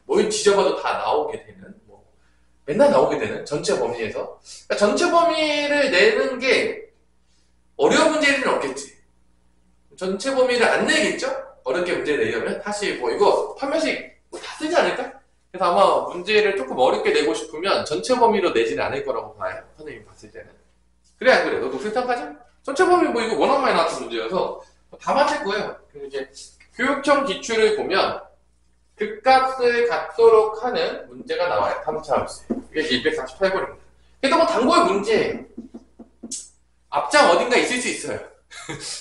뭘 뒤져봐도 다 나오게 되는 맨날 나오게 되는 전체 범위에서 그러니까 전체 범위를 내는 게 어려운 문제는 없겠지. 전체 범위를 안 내겠죠? 어렵게 문제를 내려면 다시 뭐 이거 판별식 뭐 다 쓰지 않을까? 그래서 아마 문제를 조금 어렵게 내고 싶으면 전체 범위로 내지는 않을 거라고 봐요. 선생님이 봤을 때는. 그래 안 그래? 너도 생각하지? 전체 범위 뭐 이거 워낙 많이 나왔던 문제여서 다 맞을 거예요. 그리고 이제 교육청 기출을 보면 극값을 갖도록 하는 문제가 나와요. 3차 함수. 이게 248번입니다. 그래도 뭐 단골 문제 앞장 어딘가 있을 수 있어요.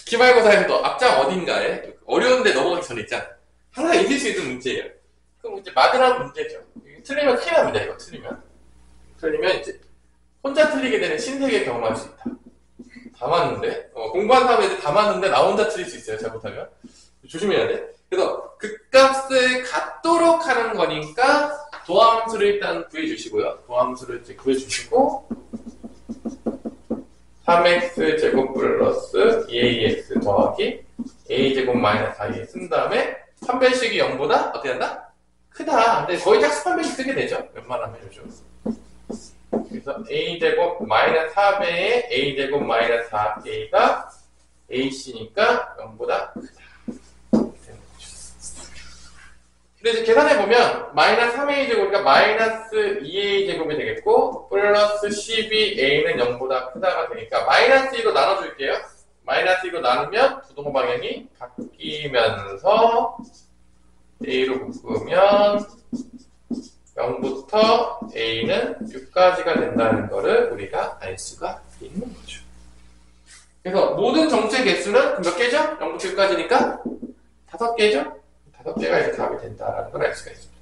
기말고사에서도 앞장 어딘가에 어려운데 넘어가기 전에 있잖아. 항상 있을 수 있는 문제예요. 그럼 이제 막연한 문제죠. 틀리면 큰일 납니다. 이거 틀리면 이제 혼자 틀리게 되는 신세계 경험할 수 있다. 다 맞는데 공부한 사람들 다 맞는데 나 혼자 틀릴 수 있어요. 잘못하면 조심해야 돼. 그래서 극값을 갖도록 하는 거니까 도함수를 일단 구해주시고요. 도함수를 이제 구해주시고 3x 제곱 플러스 2ax 더하기 a제곱 마이너스 4a 쓴 다음에 판별식이 0보다 어떻게 한다? 크다. 근데 거의 짝수 판별식 쓰게 되죠. 웬만하면 요즘. 그래서 a제곱 마이너스 4배의 a제곱 마이너스 4a가 ac니까 0보다 크다. 근데 이제 계산해보면 마이너스 3a 제곱이니까 마이너스 2a 제곱이 되겠고 플러스 12a는 0보다 크다가 되니까 마이너스 2로 나눠줄게요. 마이너스 2로 나누면 부동호 방향이 바뀌면서 a로 묶으면 0부터 a는 6까지가 된다는 거를 우리가 알 수가 있는 거죠. 그래서 모든 정체 개수는 몇 개죠? 0부터 6까지니까 5개죠? 5개가 이제 답이 된다는 걸 알 수가 있습니다.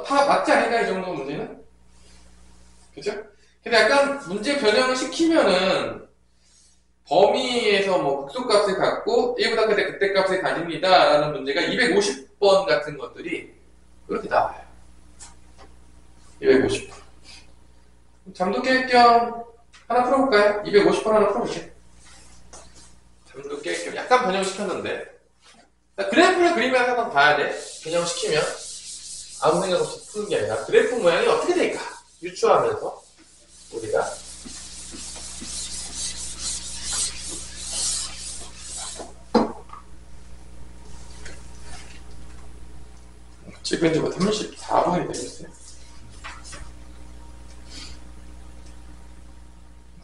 다 맞지 않을까, 이 정도 문제는? 그죠? 근데 약간 문제 변형을 시키면은 범위에서 뭐 극소값을 갖고 1보다 크대 극대값을 가집니다 라는 문제가 250번 같은 것들이 그렇게 나와요. 250번. 잠도 깰 겸 하나 풀어볼까요? 250번 하나 풀어볼게요. 잠도 깰 겸 약간 변형시켰는데 그래프를 그리면서 한번 봐야 돼. 변형시키면 아무 생각 없이 푸는 게 아니라 그래프 모양이 어떻게 될까 유추하면서 우리가 지금 이제 뭐 34번이 되겠어요.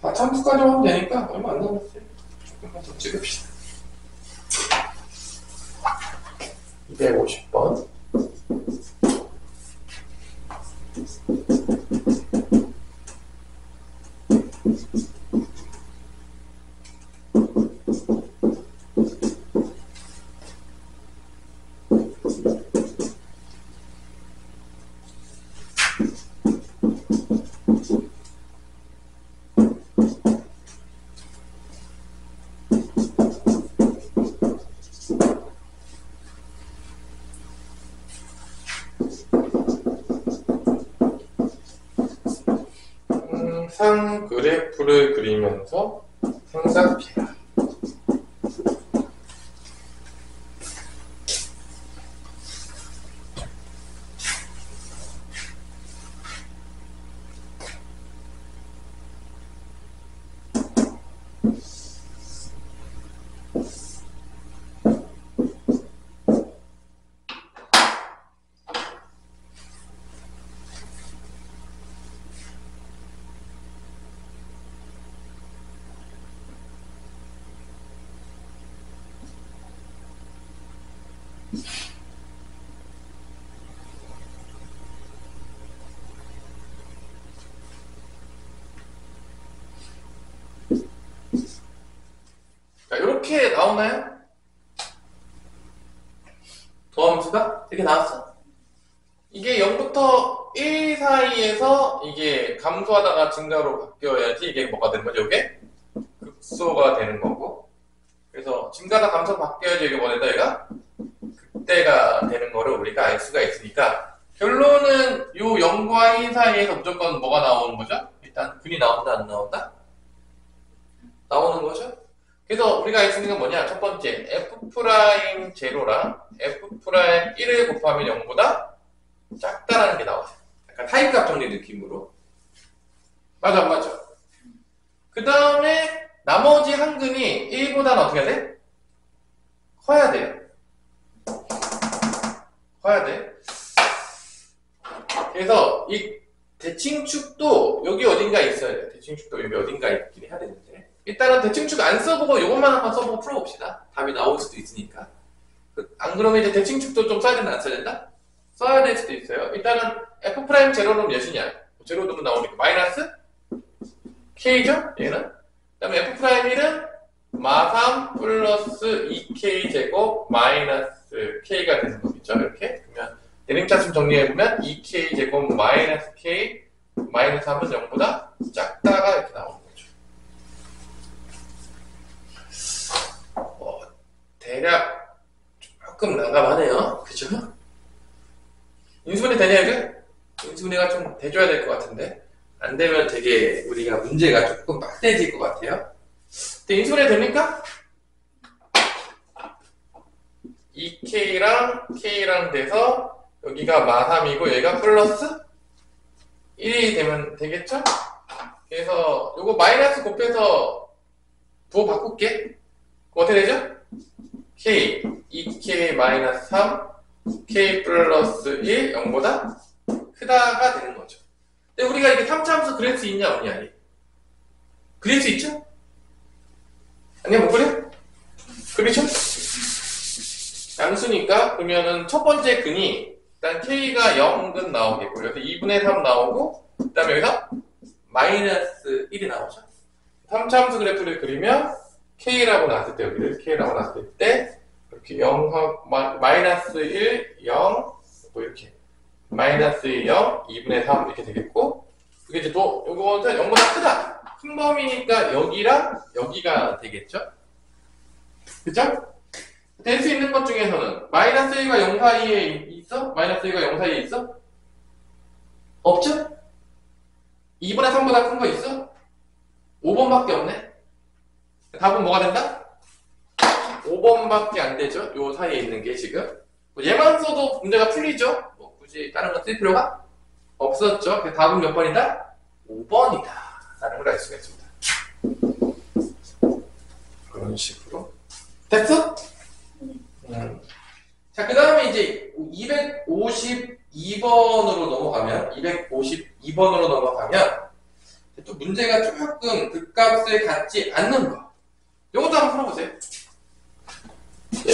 4참수까지 하면 되니까 얼마 안 남았어요. 조금만 더 찍읍시다. 250번 항상 그래프를 그리면서 생각해라. 자, 이렇게 나오나요? 도함수가 이렇게 나왔어. 이게 0부터 1 사이에서 이게 감소하다가 증가로 바뀌어야지 이게 뭐가 되는 거죠? 이게 극소가 되는 거고. 그래서 증가다 감소 바뀌어야지 이게 뭐 된다? 얘가 극대가 되는 거를 우리가 알 수가 있으니까 결론은 요 0과 1 사이에서 무조건 뭐가 나오는 거죠? 일단 근이 나온다 안 나온다? 나오는 거죠? 그래서 우리가 알 수 있는 건 뭐냐? 첫 번째 F'0랑 F'1을 곱하면 0보다 작다라는 게 나와요. 약간 타입값 정리 느낌으로. 맞아 안 맞아? 그 다음에 나머지 한 근이 1보다는 어떻게 해야 돼? 커야 돼요. 커야 돼. 그래서 이 대칭축도 여기 어딘가 있어야 돼요. 대칭축도 여기 어딘가 있긴 해야 되는데 일단은 대칭축 안 써보고 이것만 한번 써보고 풀어봅시다. 답이 나올 수도 있으니까. 안 그러면 이제 대칭축도 좀 써야 된다 안 써야 된다? 써야 될 수도 있어요. 일단은 F'0는 몇이냐? 제로도로 나오니까 마이너스 K죠? 얘는? 그 다음에 F'1은 마3 플러스 2K 제곱 마이너스 K가 되는 거겠죠? 이렇게? 그러면 대림차순 정리해보면 2K 제곱 마이너스 K 마이너스 3은 0보다 작다가 이렇게 나오는 거죠. 대략 조금 난감하네요. 그죠? 인수분해 되냐 이게? 인수분해가 좀 돼줘야 될 것 같은데 안 되면 되게 우리가 문제가 조금 빡세질 것 같아요. 근데 인수분해 됩니까? 2K랑 K랑 돼서 여기가 마3이고 여기가 플러스 1이 되면 되겠죠? 그래서 요거 마이너스 곱해서 부호 바꿀게. 어떻게 되죠? K, 2K 마이너스 3, K 플러스 1, 0보다 크다가 되는 거죠. 근데 우리가 이렇게 3차함수 그릴 수 있냐 없냐? 그릴 수 있죠? 아니야 못 그려? 그리죠? 양수니까 그러면은 첫 번째 근이 일단 K가 0근 나오겠고 여기서 2분의 3 나오고 그 다음에 여기서 마이너스 1이 나오죠. 3차함수 그래프를 그리면 K라고 나왔을 때 여기를 K라고 나왔을 때 이렇게 0, 마이너스 1, 0, 뭐 이렇게 마이너스 0, 2분의 3 이렇게 되겠고 그게 이제 또 요거는 0보다 크다. 큰 범위니까 여기랑 여기가 되겠죠? 그죠? 될 수 있는 것 중에서는 마이너스 1과 0 사이에 있어? 마이너스 1과 0 사이에 있어? 없죠? 2분의 3보다 큰 거 있어? 5번밖에 없네? 답은 뭐가 된다? 5번밖에 안 되죠? 요 사이에 있는 게 지금 얘만 써도 문제가 풀리죠? 뭐 굳이 다른 거 쓸 필요가 없었죠? 그래서 답은 몇 번이다? 5번이다 라는 걸 알 수가 있습니다. 그런 식으로 됐어? 자, 그 다음에 이제 252번으로 넘어가면 또 문제가 조금 극값을 갖지 않는 거. 요것도 한번 풀어보세요. 예.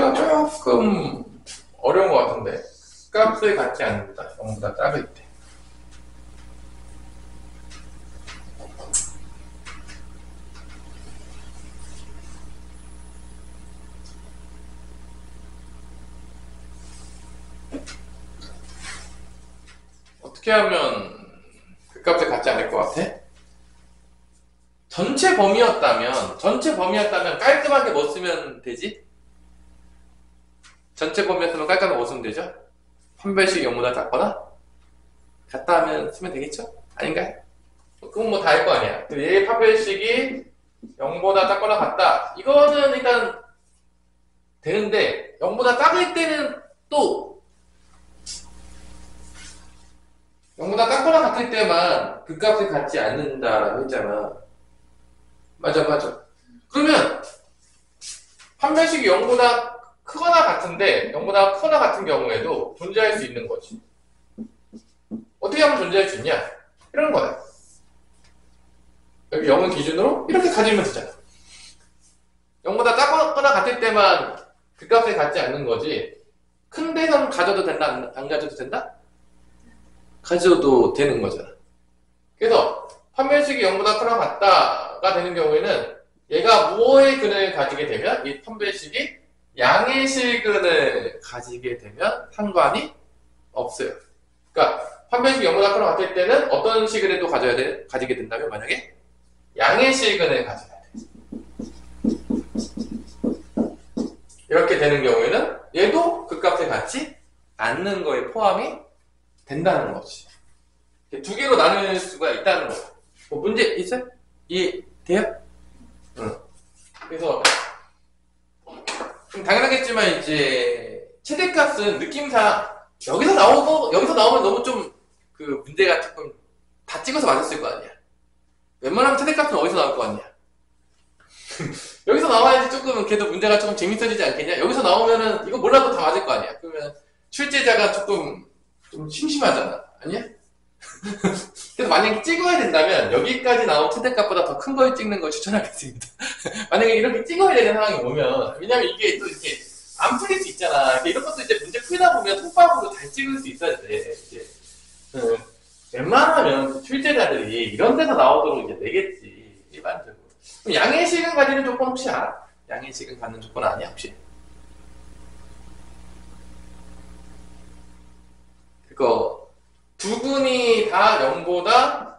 여기가 조금 어려운 것 같은데. 값을 갖지 않는다. 0보다 작을 때. 어떻게 하면 그 값을 갖지 않을 것 같아? 전체 범위였다면 깔끔하게 뭐 쓰면 되지? 전체 범위였으면 깔끔하게 뭐 쓰면 되죠? 판별식이 0보다 작거나 같다 하면 쓰면 되겠죠? 아닌가요? 그건 뭐 다 할 거 아니야. 얘 판별식이 0보다 작거나 같다. 이거는 일단 되는데 0보다 작을 때는 또 0보다 작거나 같을 때만 그 값을 갖지 않는다라고 했잖아. 맞아. 그러면 판별식이 0보다 크거나 같은데 0보다 크거나 같은 경우에도 존재할 수 있는 거지. 어떻게 하면 존재할 수 있냐? 이런 거야. 여기 0을 기준으로 이렇게 가지면 되잖아. 0보다 작거나 같을 때만 그 값을 갖지 않는 거지. 큰 데선 가져도 된다? 안 가져도 된다? 가져도 되는 거잖아. 그래서 판별식이 0보다 크거나 같다가 되는 경우에는 얘가 무어의 근을 가지게 되면 이 판별식이 양의 실근을 가지게 되면 상관이 없어요. 그러니까 판별식이 0보다 크거나 같을 때는 어떤 식을 또 가지게 된다면 만약에 양의 실근을 가져야 돼. 이렇게 되는 경우에는 얘도 그 값을 갖지 않는 거에 포함이 된다는 거지. 두 개로 나눌 수가 있다는 거야. 뭐 문제 있어요? 이해돼요? 응. 그래서 당연하겠지만 이제 최대값은 느낌상 여기서 나오면 너무 좀 그 문제가 조금 다 찍어서 맞았을 거 아니야. 웬만하면 최대값은 어디서 나올 거 아니야. 여기서 나와야지 조금 걔도 문제가 조금 재밌어지지 않겠냐? 여기서 나오면은 이거 몰라도 다 맞을 거 아니야. 그러면 출제자가 조금 좀 심심하잖아. 아니야? 그래서 만약에 찍어야 된다면 여기까지 나온 최대값보다 더 큰 걸 찍는 걸 추천하겠습니다. 만약에 이렇게 찍어야 되는 상황이 오면, 왜냐면 이게 또 이렇게 안 풀릴 수 있잖아. 이런 것도 이제 문제 풀다 보면 통밥으로 잘 찍을 수 있어야 돼. 이제 웬만하면 출제자들이 이런 데서 나오도록 이제 내겠지. 일반적으로. 그럼 양의식은 가지는 조건 혹시 알아? 양의식은 갖는 조건 아니야 혹시? 그거 두 분이 다 0보다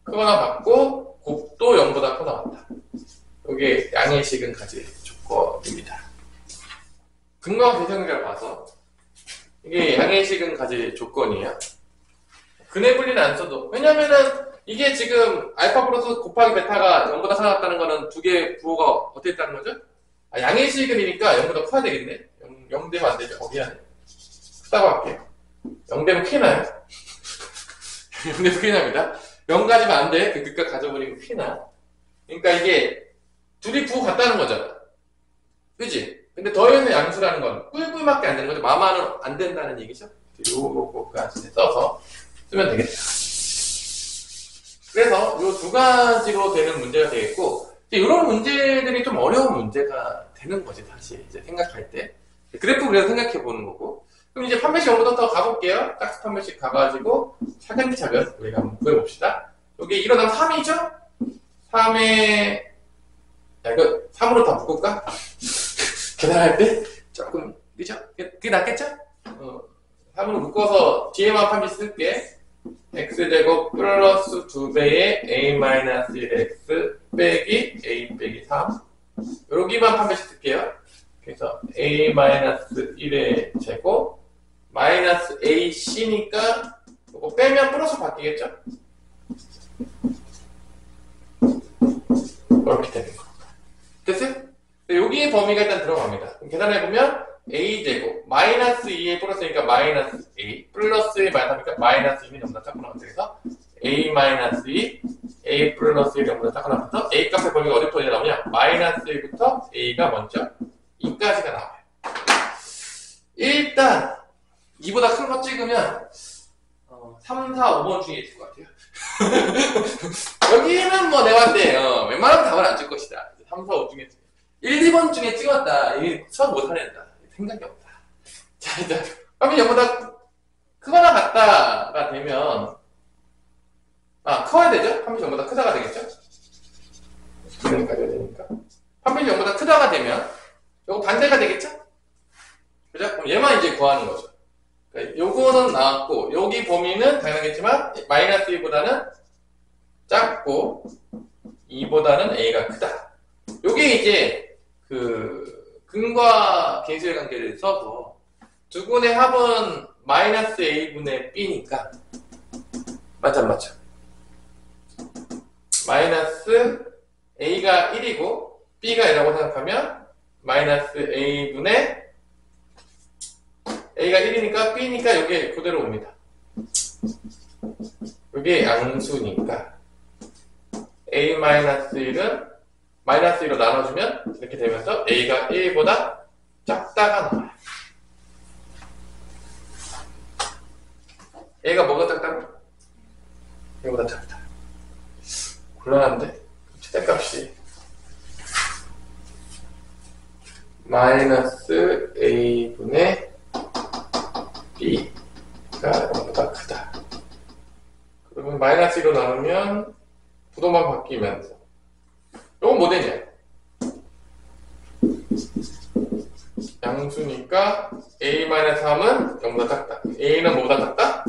크거나 같고 곱도 0보다 크거나 같다. 이게 양의식은 가질 조건입니다. 근거와 계산을 봐서 이게 양의식은 가질 조건이에요. 근해 분리는 안 써도. 왜냐면은 이게 지금 알파 플러스 곱하기 베타가 0보다 크거나 같다는 거는 두 개의 부호가 어떻게 있다는 거죠? 양의식은이니까 0보다 커야 되겠네. 0 되면 안 되죠. 미안해. 크다고 할게요. 0 되면 큰일 나요. 0 되면 큰일 납니다. 0 가지면 안 돼. 그 극값 가져버리면 큰일 나. 그러니까 이게 둘이 부호 같다는 거잖아. 그지? 근데 더해서 양수라는 건 꿀꿀밖에 안 되는 거죠. 마마는 안 된다는 얘기죠. 요거까지 써서 쓰면 되겠다. 그래서 요 두 가지로 되는 문제가 되겠고, 이런 문제들이 좀 어려운 문제가 되는 거지, 사실. 이제 생각할 때. 그래프 그래서 생각해 보는 거고. 그럼 이제 판별식 0보다 더 가볼게요. 짝수 판별식 가가지고 차근차근 우리가 한번 구해봅시다. 여기 일어나면 3이죠? 3에, 이거 3으로 다 묶을까? 계산할 때 조금, 그죠? 그게 낫겠죠? 3으로 묶어서 뒤에만 판별식 쓸게. x제곱 플러스 2배의 a-1x 빼기 a 빼기 3. 여기만 판별식 쓸게요. 그래서 a-1의 제곱 마이너스 ac니까 이거 빼면 플러스 바뀌겠죠? 이렇게 되는 거. 됐어요? 여기에 범위가 일단 들어갑니다. 그럼 계산해보면 a제곱 마이너스 2에 플러스니까 마이너스 a 플러스 1 마이너스니까 마이너스 2는 전부 다 작고 나왔어. 그래서 a 마이너스 2 a 플러스 1 전부 다 작고 나와서 a 값의 범위가 어디부터 나오냐? 마이너스 1부터 a가 먼저 2까지가 나와요. 일단 2보다 큰 거 찍으면 3, 4, 5번 중에 있을 것 같아요. 여기는 뭐 내가 봤을 때 웬만하면 답을 안 줄 것이다. 3, 4, 5 중에 1, 2번 중에 찍었다. 이 수학 못하겠다. 생각이 없다. 자, 일단 화면이 0보다 크거나 같다가 되면 커야 되죠? 화면이 0보다 크다가 되겠죠? 그러니까 되니까 화면이 0보다 크다가 되면 요거 반대가 되겠죠? 그죠? 그럼 얘만 이제 구하는 거죠. 그러니까 요거는 나왔고 여기 범위는 당연하겠지만 마이너스 2보다는 작고 2보다는 a가 크다. 요게 이제 그 근과 계수의 관계를 써서 두 군의 합은 마이너스 a분의 b니까 맞죠 안 맞죠? 마이너스 a가 1이고 b가 2라고 생각하면 마이너스 a분의 a가 1이니까 b니까 여기 그대로 옵니다. 여기 양수니까 a-1은 마이너스 1로 나눠주면 이렇게 되면서 a가 1보다 작다가 나와요. a가 뭐가 작다고? a보다 작다. 곤란한데? 최대값이 마이너스 a분의 b가 0보다 크다. 그러면 마이너스 1로 나누면 부동만 바뀌면서 이건 뭐 되냐? 양수니까 a-3은 0보다 작다. a는 뭐보다 작다?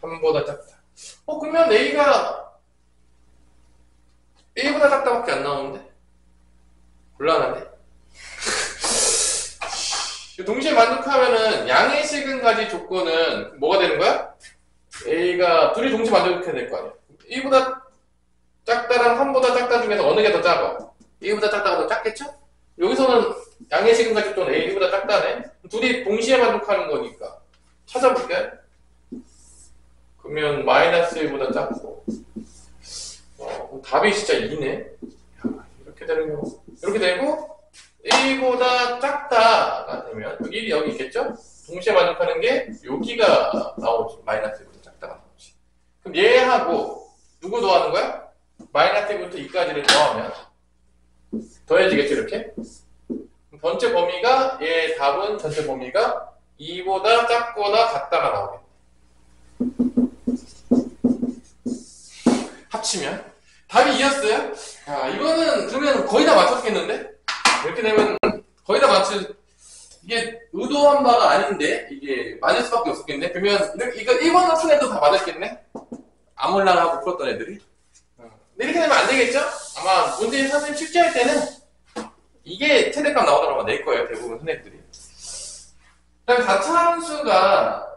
3보다 작다. 그러면 a가 a보다 작다밖에 안 나오는데? 곤란하네. 동시에 만족하면은 양의 시근가지 조건은 뭐가 되는 거야? a가 둘이 동시에 만족해야 될 거 아니야. a보다 작다랑 3보다 작다 중에서 어느 게 더 작아? a보다 작다가 더 작겠죠? 여기서는 양의 시근가지 조건 a보다 작다네. 둘이 동시에 만족하는 거니까 찾아볼게. 그러면 마이너스 1보다 작고 답이 진짜 2네. 이렇게 되는 거. 이렇게 되고 a보다 작다가 되면 여기 있겠죠? 동시에 만족하는 게 여기가 나오지. 마이너스 1보다 작다가 나오지. 그럼 얘하고 누구 더하는 거야? 마이너스 1부터 2까지를 더하면 더해지겠죠 이렇게? 전체 범위가 얘 답은 전체 범위가 2보다 작거나 같다가 나오겠네. 합치면 답이 2였어요? 이거는 그러면 거의 다 맞췄겠는데? 이렇게 되면 거의 다 이게 의도한 바가 아닌데 이게 맞을 수밖에 없었겠네? 그러면 이거 1번을 푼 애도 다 맞았겠네? 아몰랑하고 풀었던 애들이? 근데 이렇게 되면 안 되겠죠? 아마 문제 선생님 출제할 때는 이게 최대값 나오더라고 낼 거예요 대부분 선생님들이. 그다음 가차함수가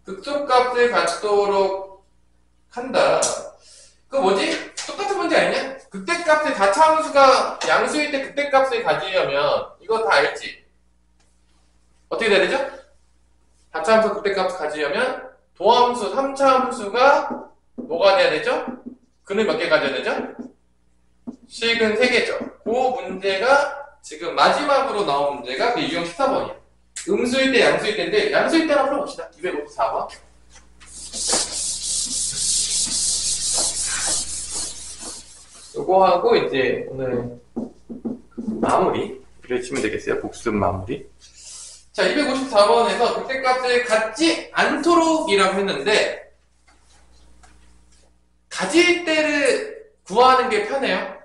극소값을 갖도록 한다. 그거 뭐지? 똑같은 문제 아니냐? 극대값의 가차함수가 양수일 때 극대값을 가지려면 이거 다 알지? 어떻게 돼야 되죠? 가차함수 극대값을 가지려면 도함수 3차 함수가 뭐가 돼야 되죠? 근을 몇 개 가져야 되죠? 식은 3개죠. 그 문제가 지금 마지막으로 나온 문제가 그 유형 14번이에요. 음수일 때 양수일 때인데 양수일 때 한번 풀어봅시다. 254번. 요거 하고 이제 오늘 마무리를 치면 되겠어요. 복습 마무리. 자, 254번에서 극대값을 갖지 않도록이라고 했는데 가질 때를 구하는 게 편해요.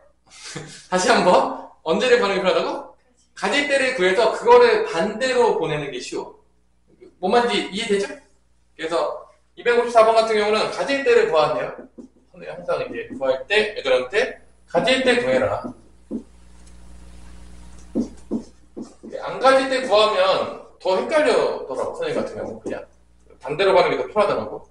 다시 한번 언제를 구하는 게 편하다고? 가질 때를 구해서 그거를 반대로 보내는 게 쉬워. 뭔 말인지 이해되죠? 그래서 254번 같은 경우는 가질 때를 구하세요. 항상 이제 구할 때 애들한테 가질 때 구해라. 안 가질 때 구하면 더 헷갈려더라고. 선생님 같은 경우 그냥 반대로 가는 게 더 편하더라고.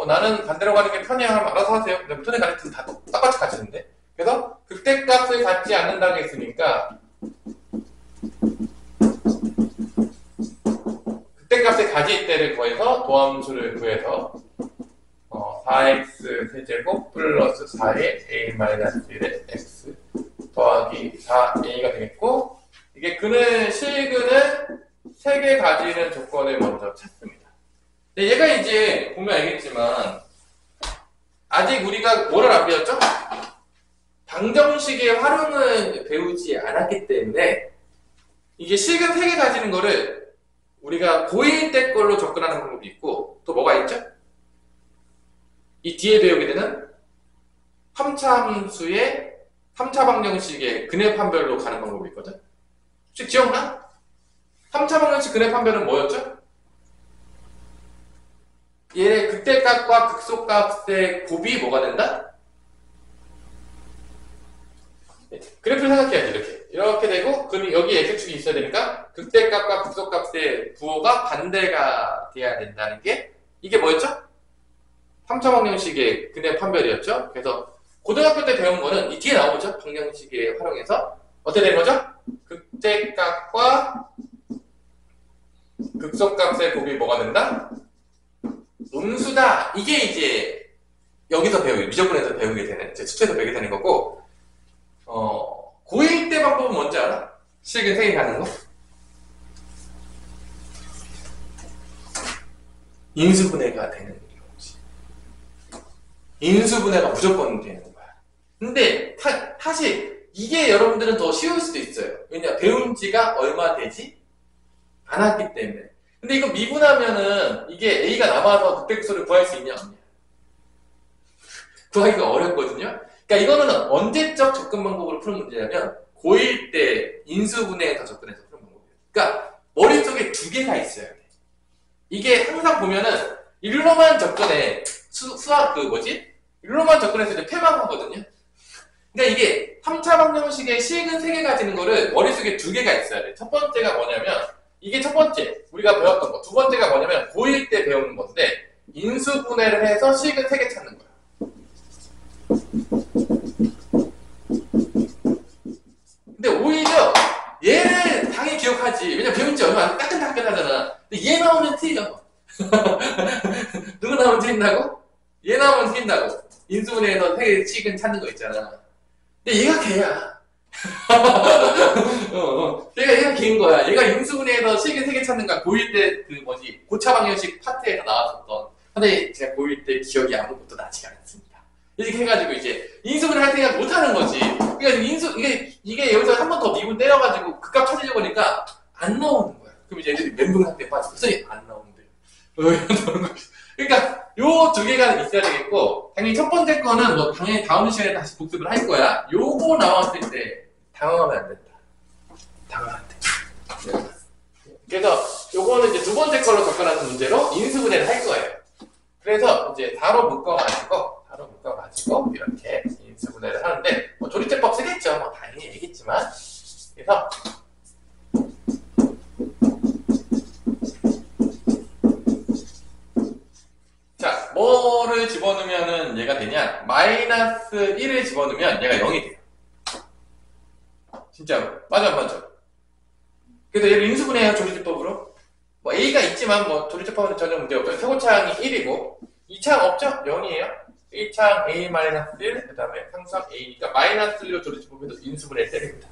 나는 반대로 가는 게 편해야 하면 알아서 하세요. 근데 선생님 가르치면 다 똑같이 가르치는데. 그래서 극대값을 갖지 않는다고 했으니까 극대값을 가질 때를 구해서 도함수를 구해서 4x 세제곱 플러스 4의 a-1의 x 더하기 4a가 되겠고 이게 근을 실근을 3개 가지는 조건을 먼저 찾습니다. 근데 얘가 이제 보면 알겠지만 아직 우리가 뭐를 안 배웠죠? 방정식의 활용을 배우지 않았기 때문에 이게 실근 3개 가지는 거를 우리가 고1 때 걸로 접근하는 방법이 있고 또 뭐가 있죠? 이 뒤에 배우게 되는 3차 함수의 3차 방정식의 근해 판별로 가는 방법이 있거든? 혹시 기억나? 3차 방정식 근해 판별은 뭐였죠? 얘의 극대값과 극소값의 곱이 뭐가 된다? 그래프를 생각해야지. 이렇게 되고 그럼 여기 x축이 있어야 되니까 극대값과 극소값의 부호가 반대가 돼야 된다는 게 이게 뭐였죠? 3차 방정식의 근해 판별이었죠. 그래서 고등학교 때 배운 거는 이 뒤에 나오죠. 방정식에 활용해서 어떻게 되는 거죠? 극대값과 극소값의 곱이 뭐가 된다? 음수다. 이게 이제 여기서 미적분에서 배우게 되는, 이제 수치에서 배우게 되는 거고, 고1 때 방법은 뭔지 알아? 실근 3개 가는 거? 인수분해가 되는 거지. 인수분해가 무조건 되는 거야. 근데 사실 이게 여러분들은 더 쉬울 수도 있어요. 왜냐, 배운 지가 얼마 되지 않았기 때문에. 근데 이거 미분하면은 이게 A가 남아서 극대극소를 구할 수 있냐 없냐? 구하기가 어렵거든요. 그러니까 이거는 언제적 접근 방법으로 푸는 문제냐면 고1 때 인수분해에서 접근해서 푸는 방법이에요. 그러니까 머릿속에 2개가 있어야 돼. 이게 항상 보면은 일로만 접근해. 수학 일로만 접근해서 이제 패망하거든요. 그러니까 이게 3차 방정식의 실근 3개 가지는 거를 머릿속에 2개가 있어야 돼. 첫 번째가 뭐냐면 이게 첫 번째 우리가 배웠던 거. 두 번째가 뭐냐면 고1 때 배우는 건데 인수분해를 해서 실근 3개 찾는 거야. 근데 오히려 얘를 당연히 기억하지. 왜냐면 배운 지 얼마 안 따끈따끈하잖아. 근데 얘 나오면 틀려. 누구 나오면 틀린다고? 얘 나오면 틀린다고. 인수분해에서 3개 실근 찾는 거 있잖아. 근데 얘가 걔야. 얘가 걔인 거야. 얘가 인수분해에서 실근 3개 찾는 거야. 고1 때 고차 방정식 파트에서 나왔었던. 근데 제가 고1 때 기억이 아무것도 나지 않습니다. 이렇게 해가지고 이제 인수분해 할 생각 못 하는 거지. 그러니까 이게 여기서 한 번 더 미분 때려가지고 극값 찾으려고 하니까 안 나오는 거야. 그럼 이제 애들이 멘붕 상태에 빠지고 선생님 안 나오는데요. 그러니까 요 2개가 있어야 되겠고, 당연히 첫 번째 거는 뭐 당연히 다음 시간에 다시 복습을 할 거야. 요거 나왔을 때 당황하면 안 된다. 당황하면 안 돼. 그래서 요거는 이제 두 번째 걸로 접근하는 문제로 인수분해를 할 거예요. 그래서 이제 바로 묶어가지고 이렇게 인수분해를 하는데 뭐 조리제법 쓰겠죠. 뭐 당연히 얘기했지만. 그래서 자, 뭐를 집어넣으면 얘가 되냐? 마이너스 1을 집어넣으면 얘가 0이 돼요. 진짜로. 맞아. 그래서 얘를 인수분해해요, 조리제법으로. 뭐 A가 있지만 뭐 조리제법은 전혀 문제 없어요. 최고차항이 1이고 2차항 없죠? 0이에요. 1차항 A-1, 그 다음에 상수항 A니까 마이너스 1로 조리제법에서 인수분해를 때립니다.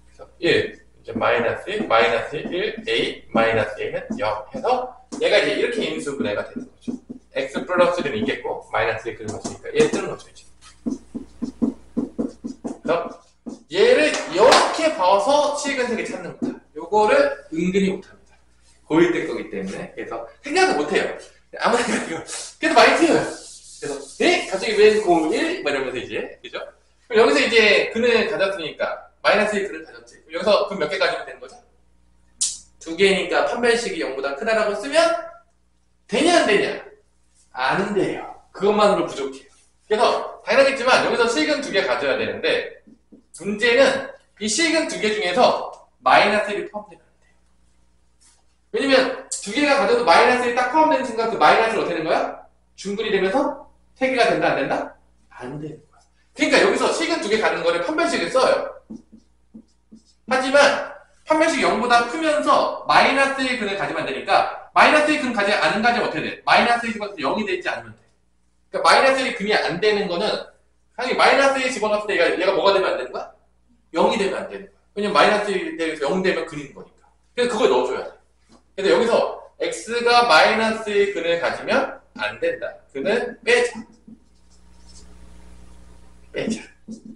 그래서 1, 이제 마이너스 1, 마이너스 1, A, 마이너스 A는 0 해서 얘가 이제 이렇게 인수분해가 되는 거죠. X 플러스 1은 있겠고 마이너스 1 그런 것이니까 얘 뜨는 거죠, 이제. 그래서 얘를 이렇게 봐서 실근 3개 찾는 거다. 요거를 은근히 못합니다. 고1 때 거기 때문에. 그래서 생각을 못해요. 아무 생각이요. 그래도 많이 틀려요. 그래서 갑자기 왜 01? 막 이러면서 이제, 그죠? 그럼 여기서 이제 근을 가졌으니까 마이너스 1 근을 가졌지. 그럼 여기서 근 몇 개 가지면 되는 거죠? 2개니까 판별식이 0보다 크다라고 쓰면 되냐 안 되냐? 안 돼요. 그것만으로 부족해요. 그래서 당연하겠지만 여기서 실근 2개 가져야 되는데 문제는 이 실근 2개 중에서 마이너스 1이 포함되면 안 돼요. 왜냐면 2개가 가져도 마이너스 1이 딱 포함되는 순간 그 마이너스를 어떻게 되는 거야? 중근이 되면서 3개가 된다 안 된다? 안 되는 거야. 그러니까 여기서 실근 2개 가는 거를 판별식을 써요. 하지만 판별식이 0보다 크면서 마이너스 1 근을 가지면 안 되니까 마이너스 1 근 안 가지면 어떻게 돼? 마이너스 1 집어넣을 때 0이 되지 않으면 돼. 그러니까 마이너스 1이 근이 안 되는 거는 당연히 마이너스 1 집어넣을 때 얘가 뭐가 되면 안 되는 거야? 0이 되면 안 되는 거야. 왜냐면 마이너스 1이 되면서 0 되면 근인 거니까. 그래서 그걸 넣어줘야 돼. 그래서 여기서 x가 마이너스 1 근을 가지면 안 된다. 근을 빼자.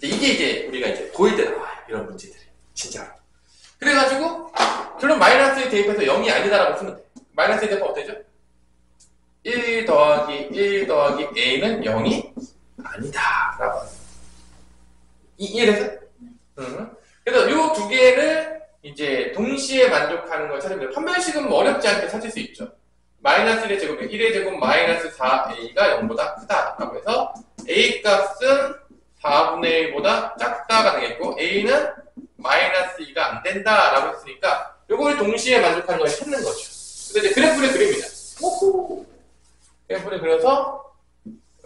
이게 이제 우리가 이제 고일 때 나와요. 이런 문제들이. 진짜로. 그래가지고, 결론 마이너스에 대입해서 0이 아니다라고 쓰면 돼. 마이너스에 대입하면 어때죠? 1 더하기 1 더하기 a는 0이 아니다. 라고 합니다. 이해돼서? 응. 그래서 요 두 개를 이제 동시에 만족하는 걸 찾으면 판별식은 뭐 어렵지 않게 찾을 수 있죠. 마이너스 1의 제곱, 1의 제곱 마이너스 4a가 0보다 크다. 라고 해서 a 값은 4분의 1보다 작다가 되겠고 a는 마이너스 2가 안 된다. 라고 했으니까 요걸 동시에 만족하는 걸 찾는 거죠. 근데 이제 그래프를 그립니다. 그래프를 그려서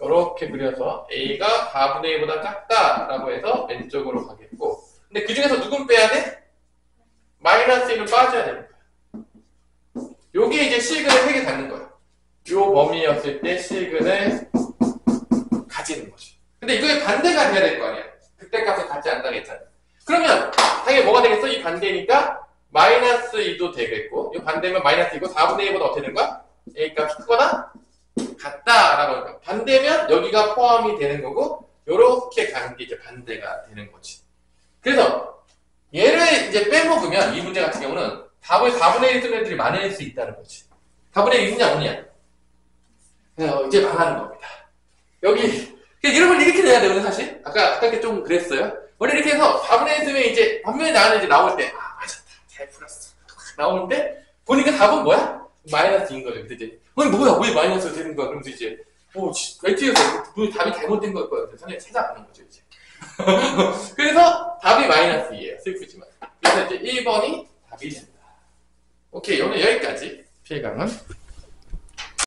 이렇게 그려서 a가 4분의 1보다 작다라고 해서 왼쪽으로 가겠고, 근데 그 중에서 누군 빼야 돼? 마이너스 1을 빠져야 되는 거야. 요게 이제 실근을 3개 갖는 거야. 요 범위였을 때 실근을 가지는 거지. 근데 이거의 반대가 돼야 될 거 아니야. 그때 값을 갖지 않는다고 했잖아. 그러면 당연히 뭐가 되겠어? 이 반대니까 마이너스 2도 되겠고, 이 반대면 마이너스 2고 4분의 1보다 어떻게 되는 거야? a 값이 크거나 같다라고 하니까 반대면 여기가 포함이 되는 거고 요렇게 가는 게 이제 반대가 되는 거지. 그래서 얘를 이제 빼먹으면 이 문제 같은 경우는 답을 4분의 1 쓰는 애들이 많을 수 있다는 거지. 4분의 1 있냐 없냐? 그래서 이제 망하는 겁니다. 여기 이런 걸 이렇게 내야 되거든 사실. 아까 좀 그랬어요. 원래 이렇게 해서 4분의 1 쓰면 이제 반면에 나는 이제 나올 때 맞았다 잘 풀었어 나오는데 보니까 답은 뭐야? 마이너스인 거죠. 그때 이제 뭐야 왜 마이너스가 되는 거야? 그러면서 이제 웰트에서 답이 잘못된 걸 거야. 선생님 찾아가는 거죠 이제. 그래서 답이 마이너스이에요. 슬프지만. 그래서 이제 1번이 답이 된다. 오케이 오늘 여기까지 필강은.